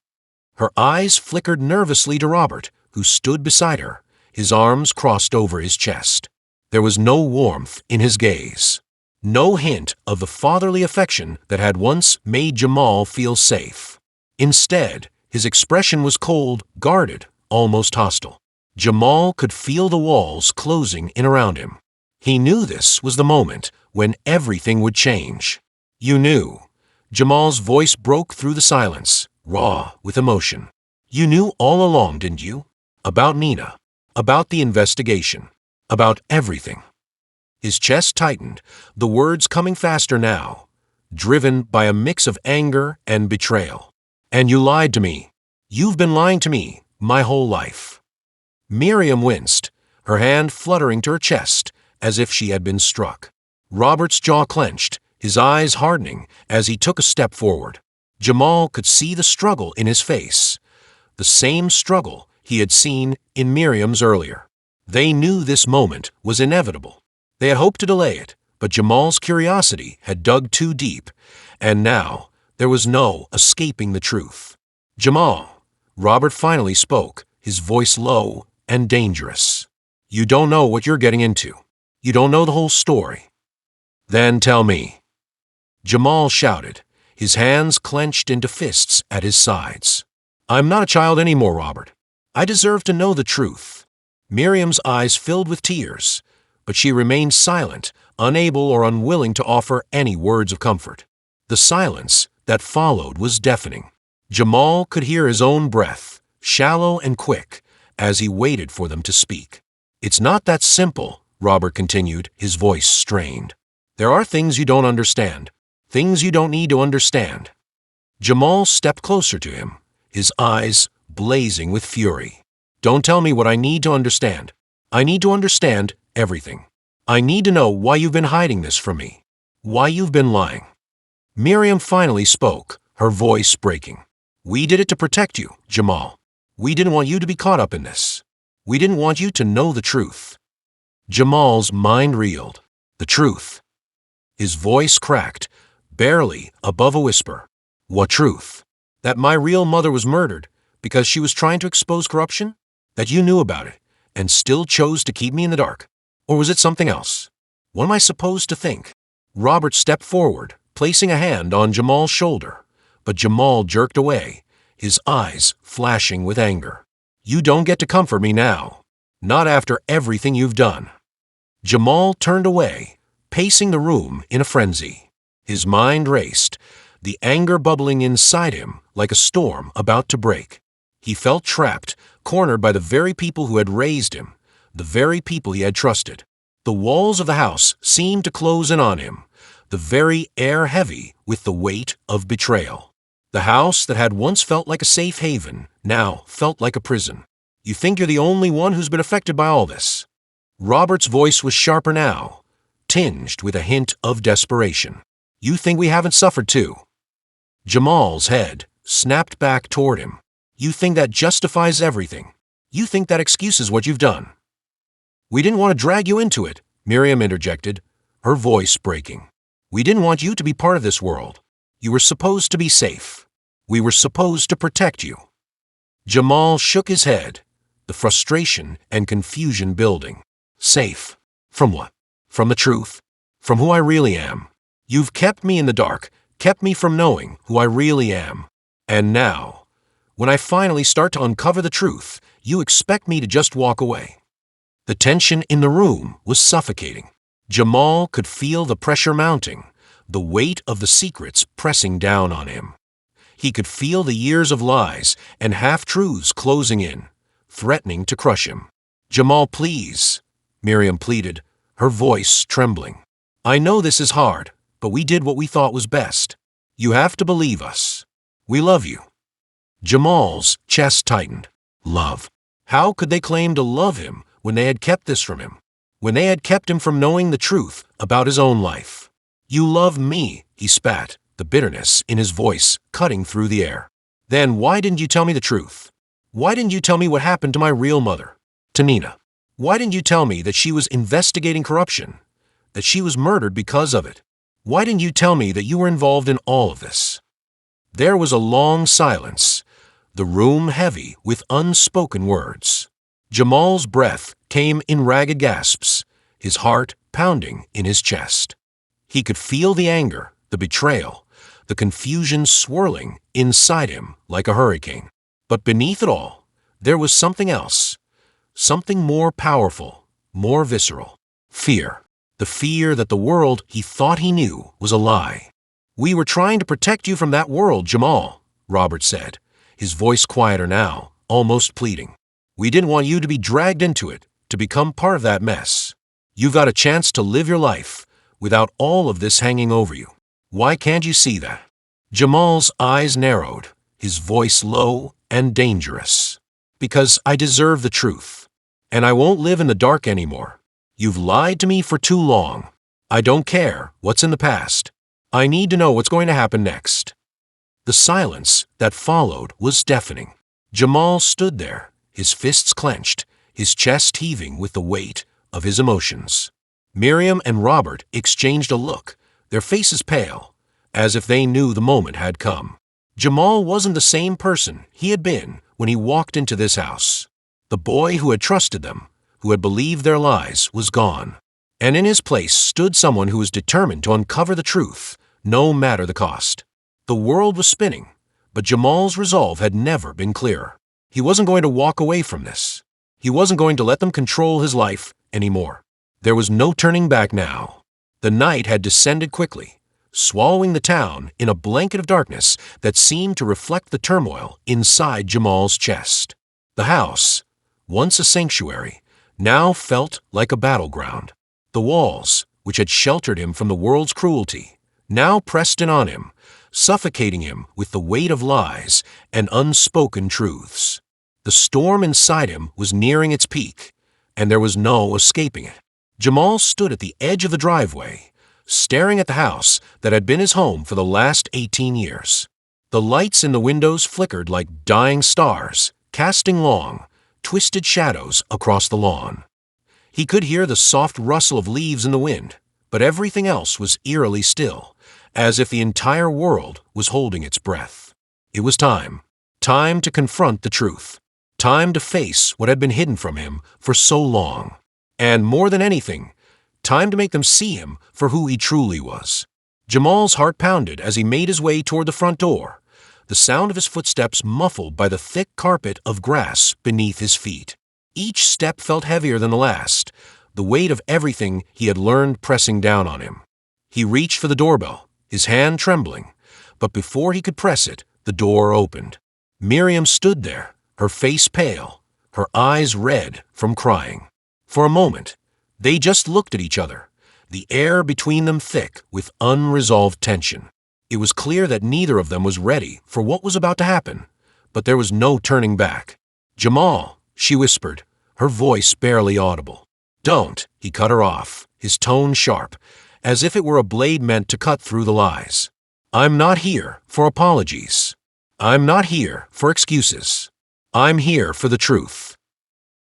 Her eyes flickered nervously to Robert, who stood beside her, his arms crossed over his chest. There was no warmth in his gaze, no hint of the fatherly affection that had once made Jamal feel safe. Instead, his expression was cold, guarded, almost hostile. Jamal could feel the walls closing in around him. He knew this was the moment when everything would change. "You knew." Jamal's voice broke through the silence, raw with emotion. "You knew all along, didn't you? About Nina, about the investigation, about everything." His chest tightened, the words coming faster now, driven by a mix of anger and betrayal. "And you lied to me. You've been lying to me my whole life." Miriam winced, her hand fluttering to her chest as if she had been struck. Robert's jaw clenched, his eyes hardening as he took a step forward. Jamal could see the struggle in his face, the same struggle he had seen in Miriam's earlier. They knew this moment was inevitable. They had hoped to delay it, but Jamal's curiosity had dug too deep, and now there was no escaping the truth. "Jamal," Robert finally spoke, his voice low and dangerous. "You don't know what you're getting into. You don't know the whole story." "Then tell me." Jamal shouted, his hands clenched into fists at his sides. "I'm not a child anymore, Robert. I deserve to know the truth." Miriam's eyes filled with tears, but she remained silent, unable or unwilling to offer any words of comfort. The silence that followed was deafening. Jamal could hear his own breath, shallow and quick, as he waited for them to speak. "It's not that simple," Robert continued, his voice strained. "There are things you don't understand, things you don't need to understand." Jamal stepped closer to him, his eyes blazing with fury. "Don't tell me what I need to understand. I need to understand everything. I need to know why you've been hiding this from me, why you've been lying." Miriam finally spoke, her voice breaking. "We did it to protect you, Jamal. We didn't want you to be caught up in this. We didn't want you to know the truth." Jamal's mind reeled. The truth. His voice cracked, barely above a whisper. "What truth? That my real mother was murdered because she was trying to expose corruption? That you knew about it and still chose to keep me in the dark? Or was it something else? What am I supposed to think?" Robert stepped forward, placing a hand on Jamal's shoulder, but Jamal jerked away, his eyes flashing with anger. "You don't get to comfort me now. Not after everything you've done." Jamal turned away, pacing the room in a frenzy. His mind raced, the anger bubbling inside him like a storm about to break. He felt trapped, cornered by the very people who had raised him, the very people he had trusted. The walls of the house seemed to close in on him, the very air heavy with the weight of betrayal. The house that had once felt like a safe haven now felt like a prison. "You think you're the only one who's been affected by all this?" Robert's voice was sharper now, tinged with a hint of desperation. "You think we haven't suffered too?" Jamal's head snapped back toward him. "You think that justifies everything? You think that excuses what you've done?" "We didn't want to drag you into it," Miriam interjected, her voice breaking. "We didn't want you to be part of this world. You were supposed to be safe. We were supposed to protect you." Jamal shook his head, the frustration and confusion building. "Safe? From what? From the truth? From who I really am? You've kept me in the dark, kept me from knowing who I really am. And now, when I finally start to uncover the truth, you expect me to just walk away." The tension in the room was suffocating. Jamal could feel the pressure mounting, the weight of the secrets pressing down on him. He could feel the years of lies and half-truths closing in, threatening to crush him. "Jamal, please," Miriam pleaded, her voice trembling. "I know this is hard, but we did what we thought was best. You have to believe us. We love you." Jamal's chest tightened. Love. How could they claim to love him when they had kept this from him? When they had kept him from knowing the truth about his own life? "You love me," he spat, the bitterness in his voice cutting through the air. "Then why didn't you tell me the truth? Why didn't you tell me what happened to my real mother, to Nina? Why didn't you tell me that she was investigating corruption, that she was murdered because of it? Why didn't you tell me that you were involved in all of this?" There was a long silence, the room heavy with unspoken words. Jamal's breath came in ragged gasps, his heart pounding in his chest. He could feel the anger, the betrayal, the confusion swirling inside him like a hurricane. But beneath it all, there was something else, something more powerful, more visceral. Fear. The fear that the world he thought he knew was a lie. "We were trying to protect you from that world, Jamal," Robert said, his voice quieter now, almost pleading. "We didn't want you to be dragged into it, to become part of that mess. You've got a chance to live your life without all of this hanging over you. Why can't you see that?" Jamal's eyes narrowed, his voice low and dangerous. "Because I deserve the truth, and I won't live in the dark anymore. You've lied to me for too long. I don't care what's in the past. I need to know what's going to happen next." The silence that followed was deafening. Jamal stood there, his fists clenched, his chest heaving with the weight of his emotions. Miriam and Robert exchanged a look, their faces pale, as if they knew the moment had come. Jamal wasn't the same person he had been when he walked into this house. The boy who had trusted them, who had believed their lies, was gone. And in his place stood someone who was determined to uncover the truth, no matter the cost. The world was spinning, but Jamal's resolve had never been clearer. He wasn't going to walk away from this. He wasn't going to let them control his life anymore. There was no turning back now. The night had descended quickly, swallowing the town in a blanket of darkness that seemed to reflect the turmoil inside Jamal's chest. The house, once a sanctuary, now felt like a battleground. The walls, which had sheltered him from the world's cruelty, now pressed in on him, suffocating him with the weight of lies and unspoken truths. The storm inside him was nearing its peak, and there was no escaping it. Jamal stood at the edge of the driveway, staring at the house that had been his home for the last 18 years. The lights in the windows flickered like dying stars, casting long, twisted shadows across the lawn. He could hear the soft rustle of leaves in the wind, but everything else was eerily still, as if the entire world was holding its breath. It was time to confront the truth, time to face what had been hidden from him for so long, and more than anything, time to make them see him for who he truly was. Jamal's heart pounded as he made his way toward the front door, the sound of his footsteps muffled by the thick carpet of grass beneath his feet. Each step felt heavier than the last, the weight of everything he had learned pressing down on him. He reached for the doorbell, his hand trembling, but before he could press it, the door opened. Miriam stood there, her face pale, her eyes red from crying. For a moment, they just looked at each other, the air between them thick with unresolved tension. It was clear that neither of them was ready for what was about to happen, but there was no turning back. "Jamal," she whispered, her voice barely audible. "Don't," he cut her off, his tone sharp, as if it were a blade meant to cut through the lies. "I'm not here for apologies. I'm not here for excuses. I'm here for the truth."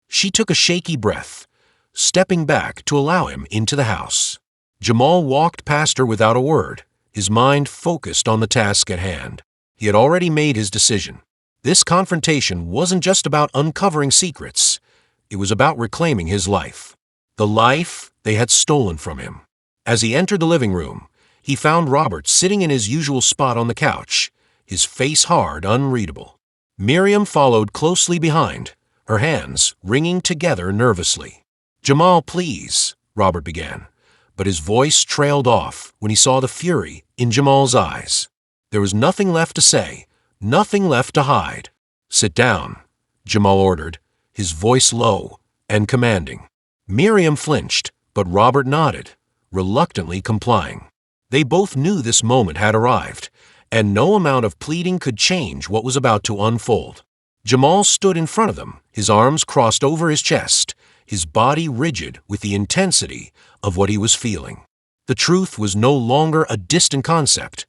She took a shaky breath, stepping back to allow him into the house. Jamal walked past her without a word, his mind focused on the task at hand. He had already made his decision. This confrontation wasn't just about uncovering secrets. It was about reclaiming his life, the life they had stolen from him. As he entered the living room, he found Robert sitting in his usual spot on the couch, his face hard, unreadable. Miriam followed closely behind, her hands wringing together nervously. "Jamal, please," Robert began, but his voice trailed off when he saw the fury in Jamal's eyes. There was nothing left to say Nothing left to hide. Sit down, Jamal ordered, his voice low and commanding. Miriam flinched, but Robert nodded, reluctantly complying. They both knew this moment had arrived, and no amount of pleading could change what was about to unfold. Jamal stood in front of them, his arms crossed over his chest, his body rigid with the intensity of what he was feeling. The truth was no longer a distant concept.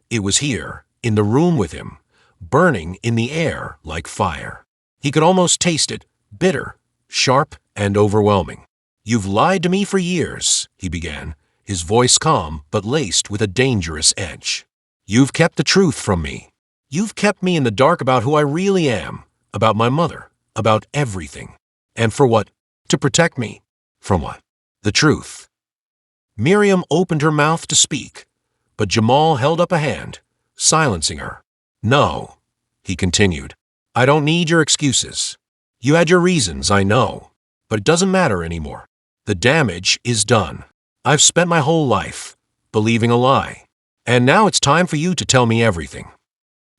It was here, in the room with him, burning in the air like fire. He could almost taste it, bitter, sharp, and overwhelming. "You've lied to me for years," he began, his voice calm but laced with a dangerous edge. "You've kept the truth from me. You've kept me in the dark about who I really am, about my mother, about everything. And for what? To protect me. From what? The truth." Miriam opened her mouth to speak, but Jamal held up a hand, silencing her. "No," he continued. "I don't need your excuses. You had your reasons, I know, but it doesn't matter anymore. The damage is done. I've spent my whole life believing a lie, and now it's time for you to tell me everything."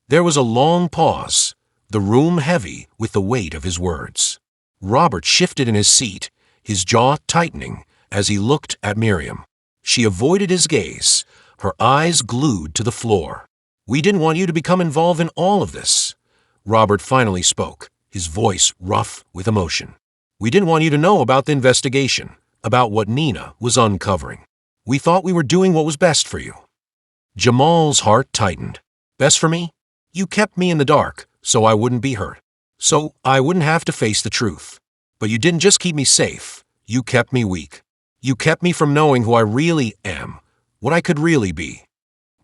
There was a long pause, the room heavy with the weight of his words. Robert shifted in his seat, his jaw tightening as he looked at Miriam. She avoided his gaze, her eyes glued to the floor. "We didn't want you to become involved in all of this," Robert finally spoke, his voice rough with emotion. "We didn't want you to know about the investigation, about what Nina was uncovering. We thought we were doing what was best for you." Jamal's heart tightened. "Best for me? You kept me in the dark, so I wouldn't be hurt, so I wouldn't have to face the truth. But you didn't just keep me safe, you kept me weak. You kept me from knowing who I really am, what I could really be."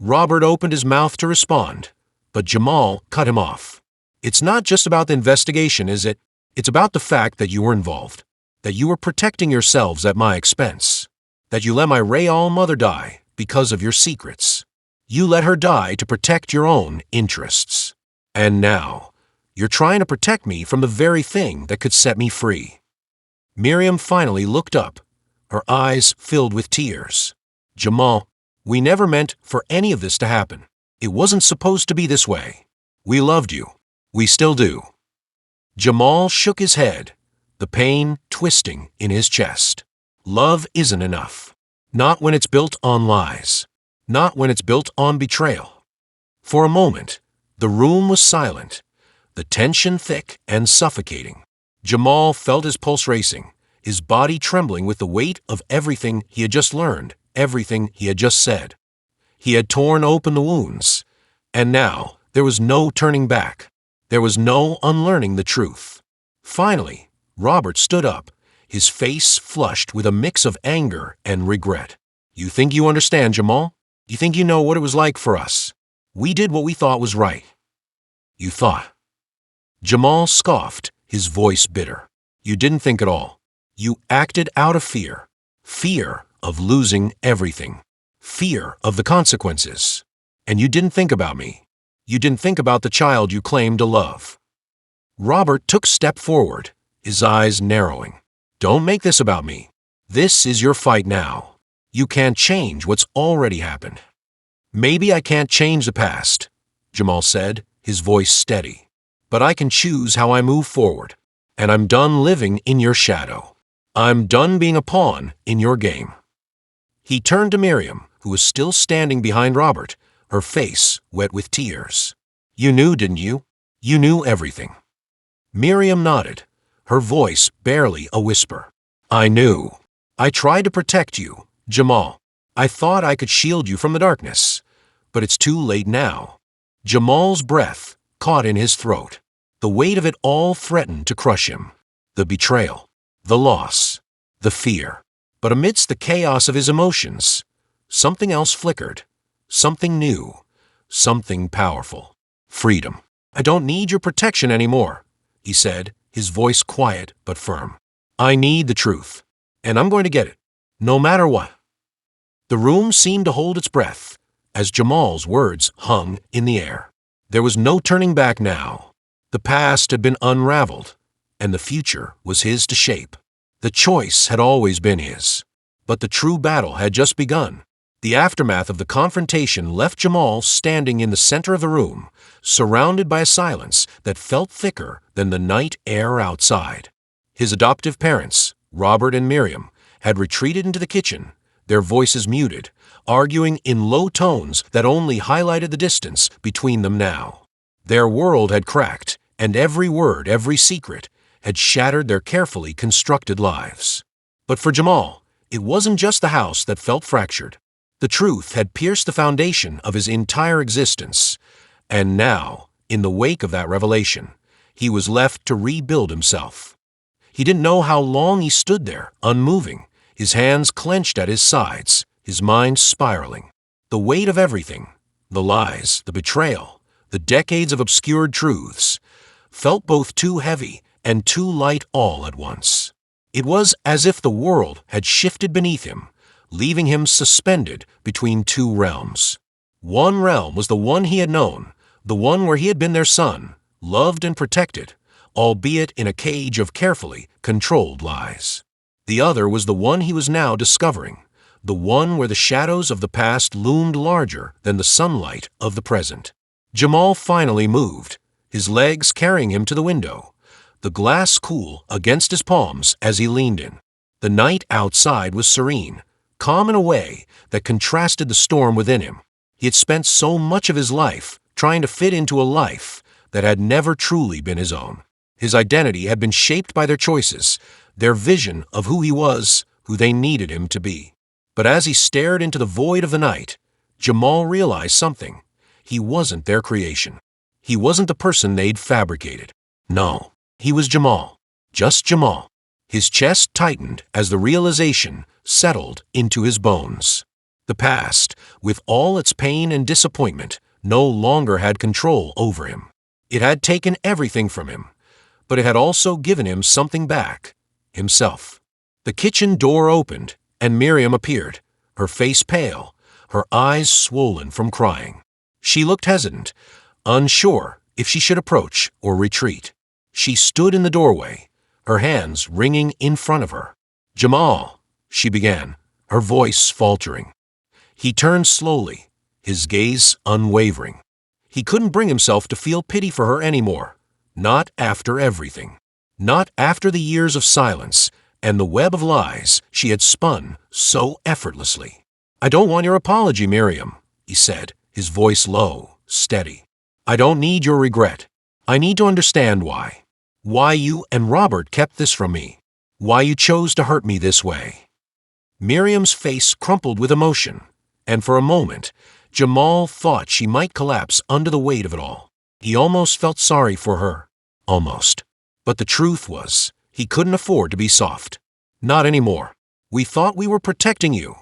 Robert opened his mouth to respond, but Jamal cut him off. "It's not just about the investigation, is it? It's about the fact that you were involved, that you were protecting yourselves at my expense, that you let my Rayal mother die because of your secrets. You let her die to protect your own interests. And now, you're trying to protect me from the very thing that could set me free." Miriam finally looked up, her eyes filled with tears. "Jamal, we never meant for any of this to happen. It wasn't supposed to be this way. We loved you. We still do." Jamal shook his head, the pain twisting in his chest. Love isn't enough. Not when it's built on lies. Not when it's built on betrayal. For a moment, the room was silent, the tension thick and suffocating. Jamal felt his pulse racing, his body trembling with the weight of everything he had just learned, everything he had just said. He had torn open the wounds, and now there was no turning back. There was no unlearning the truth. Finally, Robert stood up, his face flushed with a mix of anger and regret. "You think you understand, Jamal? You think you know what it was like for us? We did what we thought was right." "You thought?" Jamal scoffed, his voice bitter. "You didn't think at all. You acted out of fear. Fear of losing everything. Fear of the consequences. And you didn't think about me. You didn't think about the child you claimed to love." Robert took a step forward, his eyes narrowing. "Don't make this about me. This is your fight now. You can't change what's already happened." "Maybe I can't change the past," Jamal said, his voice steady. "But I can choose how I move forward. And I'm done living in your shadow. I'm done being a pawn in your game." He turned to Miriam, who was still standing behind Robert, her face wet with tears. "You knew, didn't you? You knew everything." Miriam nodded, her voice barely a whisper. "I knew. I tried to protect you, Jamal. I thought I could shield you from the darkness. But it's too late now." Jamal's breath caught in his throat. The weight of it all threatened to crush him. The betrayal, the loss, the fear. But amidst the chaos of his emotions, something else flickered. Something new. Something powerful. Freedom. "I don't need your protection anymore," he said, his voice quiet but firm. "I need the truth, and I'm going to get it, no matter what." The room seemed to hold its breath as Jamal's words hung in the air. There was no turning back now. The past had been unraveled, and the future was his to shape. The choice had always been his, but the true battle had just begun. The aftermath of the confrontation left Jamal standing in the center of the room, surrounded by a silence that felt thicker than the night air outside. His adoptive parents, Robert and Miriam, had retreated into the kitchen, their voices muted, arguing in low tones that only highlighted the distance between them now. Their world had cracked, and every word, every secret, had shattered their carefully constructed lives. But for Jamal, it wasn't just the house that felt fractured. The truth had pierced the foundation of his entire existence, and now, in the wake of that revelation, he was left to rebuild himself. He didn't know how long he stood there, unmoving, his hands clenched at his sides, his mind spiraling. The weight of everything, the lies, the betrayal, the decades of obscured truths, felt both too heavy and too light all at once. It was as if the world had shifted beneath him, leaving him suspended between two realms. One realm was the one he had known, the one where he had been their son, loved and protected, albeit in a cage of carefully controlled lies. The other was the one he was now discovering, the one where the shadows of the past loomed larger than the sunlight of the present. Jamal finally moved, his legs carrying him to the window, the glass cool against his palms as he leaned in. The night outside was serene, calm in a way that contrasted the storm within him. He had spent so much of his life trying to fit into a life that had never truly been his own. His identity had been shaped by their choices, their vision of who he was, who they needed him to be. But as he stared into the void of the night, Jamal realized something. He wasn't their creation. He wasn't the person they'd fabricated. No, he was Jamal. Just Jamal. His chest tightened as the realization settled into his bones. The past, with all its pain and disappointment, no longer had control over him. It had taken everything from him, but it had also given him something back, himself. The kitchen door opened, and Miriam appeared, her face pale, her eyes swollen from crying. She looked hesitant, unsure if she should approach or retreat. She stood in the doorway, her hands wringing in front of her. "Jamal," she began, her voice faltering. He turned slowly, his gaze unwavering. He couldn't bring himself to feel pity for her anymore. Not after everything. Not after the years of silence and the web of lies she had spun so effortlessly. "I don't want your apology, Miriam," he said, his voice low, steady. "I don't need your regret. I need to understand why. Why you and Robert kept this from me. Why you chose to hurt me this way." Miriam's face crumpled with emotion, and for a moment, Jamal thought she might collapse under the weight of it all. He almost felt sorry for her. Almost. But the truth was, he couldn't afford to be soft. "Not anymore. We thought we were protecting you,"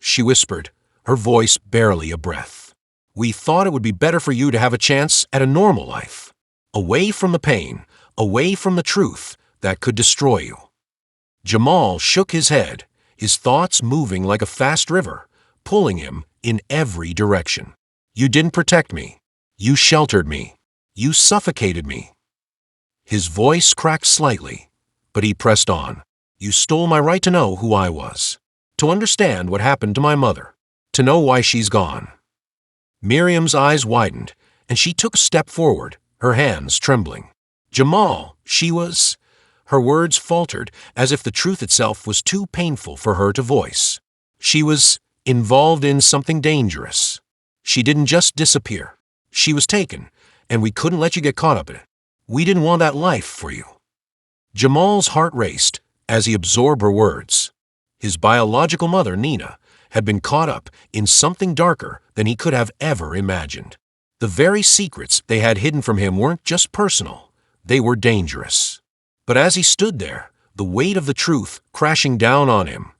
she whispered, her voice barely a breath. "We thought it would be better for you to have a chance at a normal life. Away from the pain, away from the truth that could destroy you." Jamal shook his head, his thoughts moving like a fast river, pulling him in every direction. "You didn't protect me. You sheltered me. You suffocated me." His voice cracked slightly, but he pressed on. "You stole my right to know who I was, to understand what happened to my mother, to know why she's gone." Miriam's eyes widened, and she took a step forward, her hands trembling. "Jamal, she was—" Her words faltered as if the truth itself was too painful for her to voice. "She was involved in something dangerous. She didn't just disappear. She was taken, and we couldn't let you get caught up in it. We didn't want that life for you." Jamal's heart raced as he absorbed her words. His biological mother, Nina, had been caught up in something darker than he could have ever imagined. The very secrets they had hidden from him weren't just personal, they were dangerous. But as he stood there, the weight of the truth crashing down on him,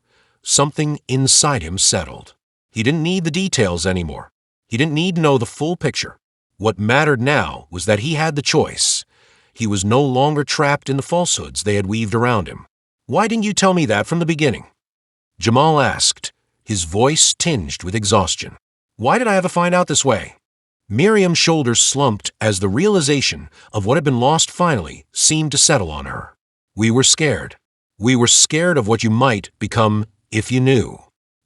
something inside him settled. He didn't need the details anymore. He didn't need to know the full picture. What mattered now was that he had the choice. He was no longer trapped in the falsehoods they had weaved around him. "Why didn't you tell me that from the beginning?" Jamal asked, his voice tinged with exhaustion. "Why did I have to find out this way?" Miriam's shoulders slumped as the realization of what had been lost finally seemed to settle on her. "We were scared. We were scared of what you might become if you knew.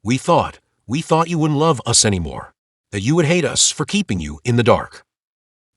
We thought We thought you wouldn't love us anymore, that you would hate us for keeping you in the dark."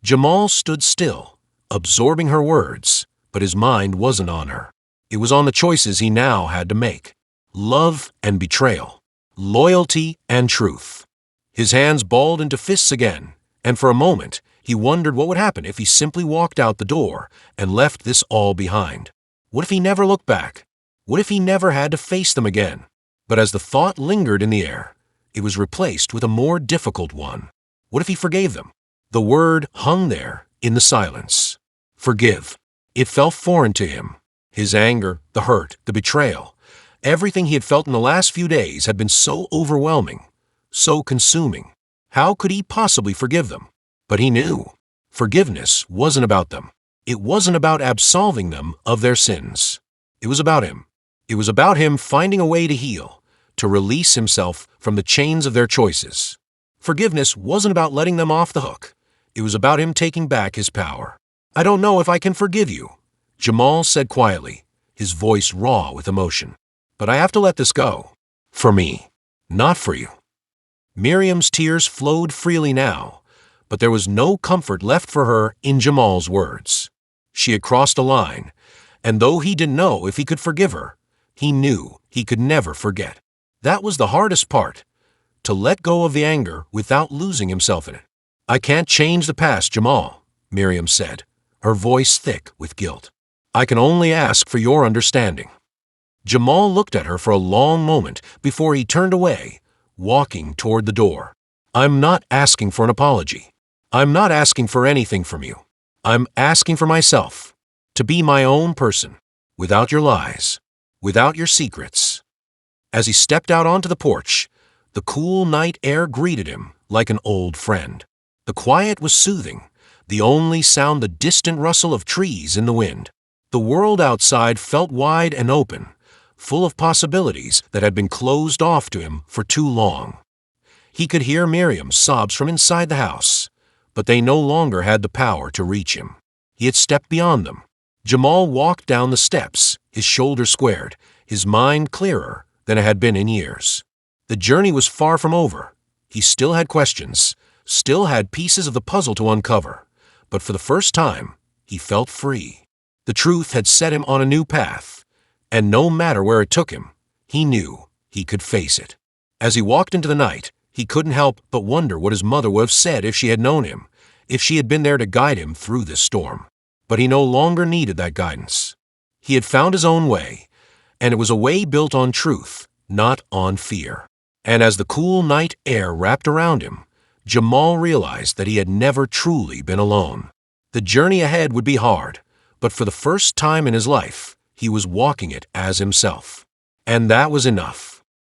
Jamal stood still, absorbing her words, but his mind wasn't on her. It was on the choices he now had to make: love and betrayal, loyalty and truth. His hands balled into fists again, and for a moment he wondered what would happen if he simply walked out the door and left this all behind. What if he never looked back? What if he never had to face them again? But as the thought lingered in the air, it was replaced with a more difficult one. What if he forgave them? The word hung there in the silence. Forgive. It felt foreign to him. His anger, the hurt, the betrayal, everything he had felt in the last few days had been so overwhelming, so consuming. How could he possibly forgive them? But he knew. Forgiveness wasn't about them. It wasn't about absolving them of their sins. It was about him. It was about him finding a way to heal, to release himself from the chains of their choices. Forgiveness wasn't about letting them off the hook. It was about him taking back his power. "I don't know if I can forgive you," Jamal said quietly, his voice raw with emotion. "But I have to let this go. For me, not for you." Miriam's tears flowed freely now, but there was no comfort left for her in Jamal's words. She had crossed a line, and though he didn't know if he could forgive her, he knew he could never forget. That was the hardest part, to let go of the anger without losing himself in it. "I can't change the past, Jamal," Miriam said, her voice thick with guilt. "I can only ask for your understanding." Jamal looked at her for a long moment before he turned away, walking toward the door. "I'm not asking for an apology. I'm not asking for anything from you. I'm asking for myself, to be my own person, without your lies, without your secrets." As he stepped out onto the porch, the cool night air greeted him like an old friend. The quiet was soothing, the only sound the distant rustle of trees in the wind. The world outside felt wide and open, full of possibilities that had been closed off to him for too long. He could hear Miriam's sobs from inside the house, but they no longer had the power to reach him. He had stepped beyond them. Jamal walked down the steps, his shoulders squared, his mind clearer than it had been in years. The journey was far from over. He still had questions, still had pieces of the puzzle to uncover, but for the first time, he felt free. The truth had set him on a new path, and no matter where it took him, he knew he could face it. As he walked into the night, he couldn't help but wonder what his mother would have said if she had known him, if she had been there to guide him through this storm. But he no longer needed that guidance. He had found his own way, and it was a way built on truth, not on fear. And as the cool night air wrapped around him, Jamal realized that he had never truly been alone. The journey ahead would be hard, but for the first time in his life, he was walking it as himself. And that was enough.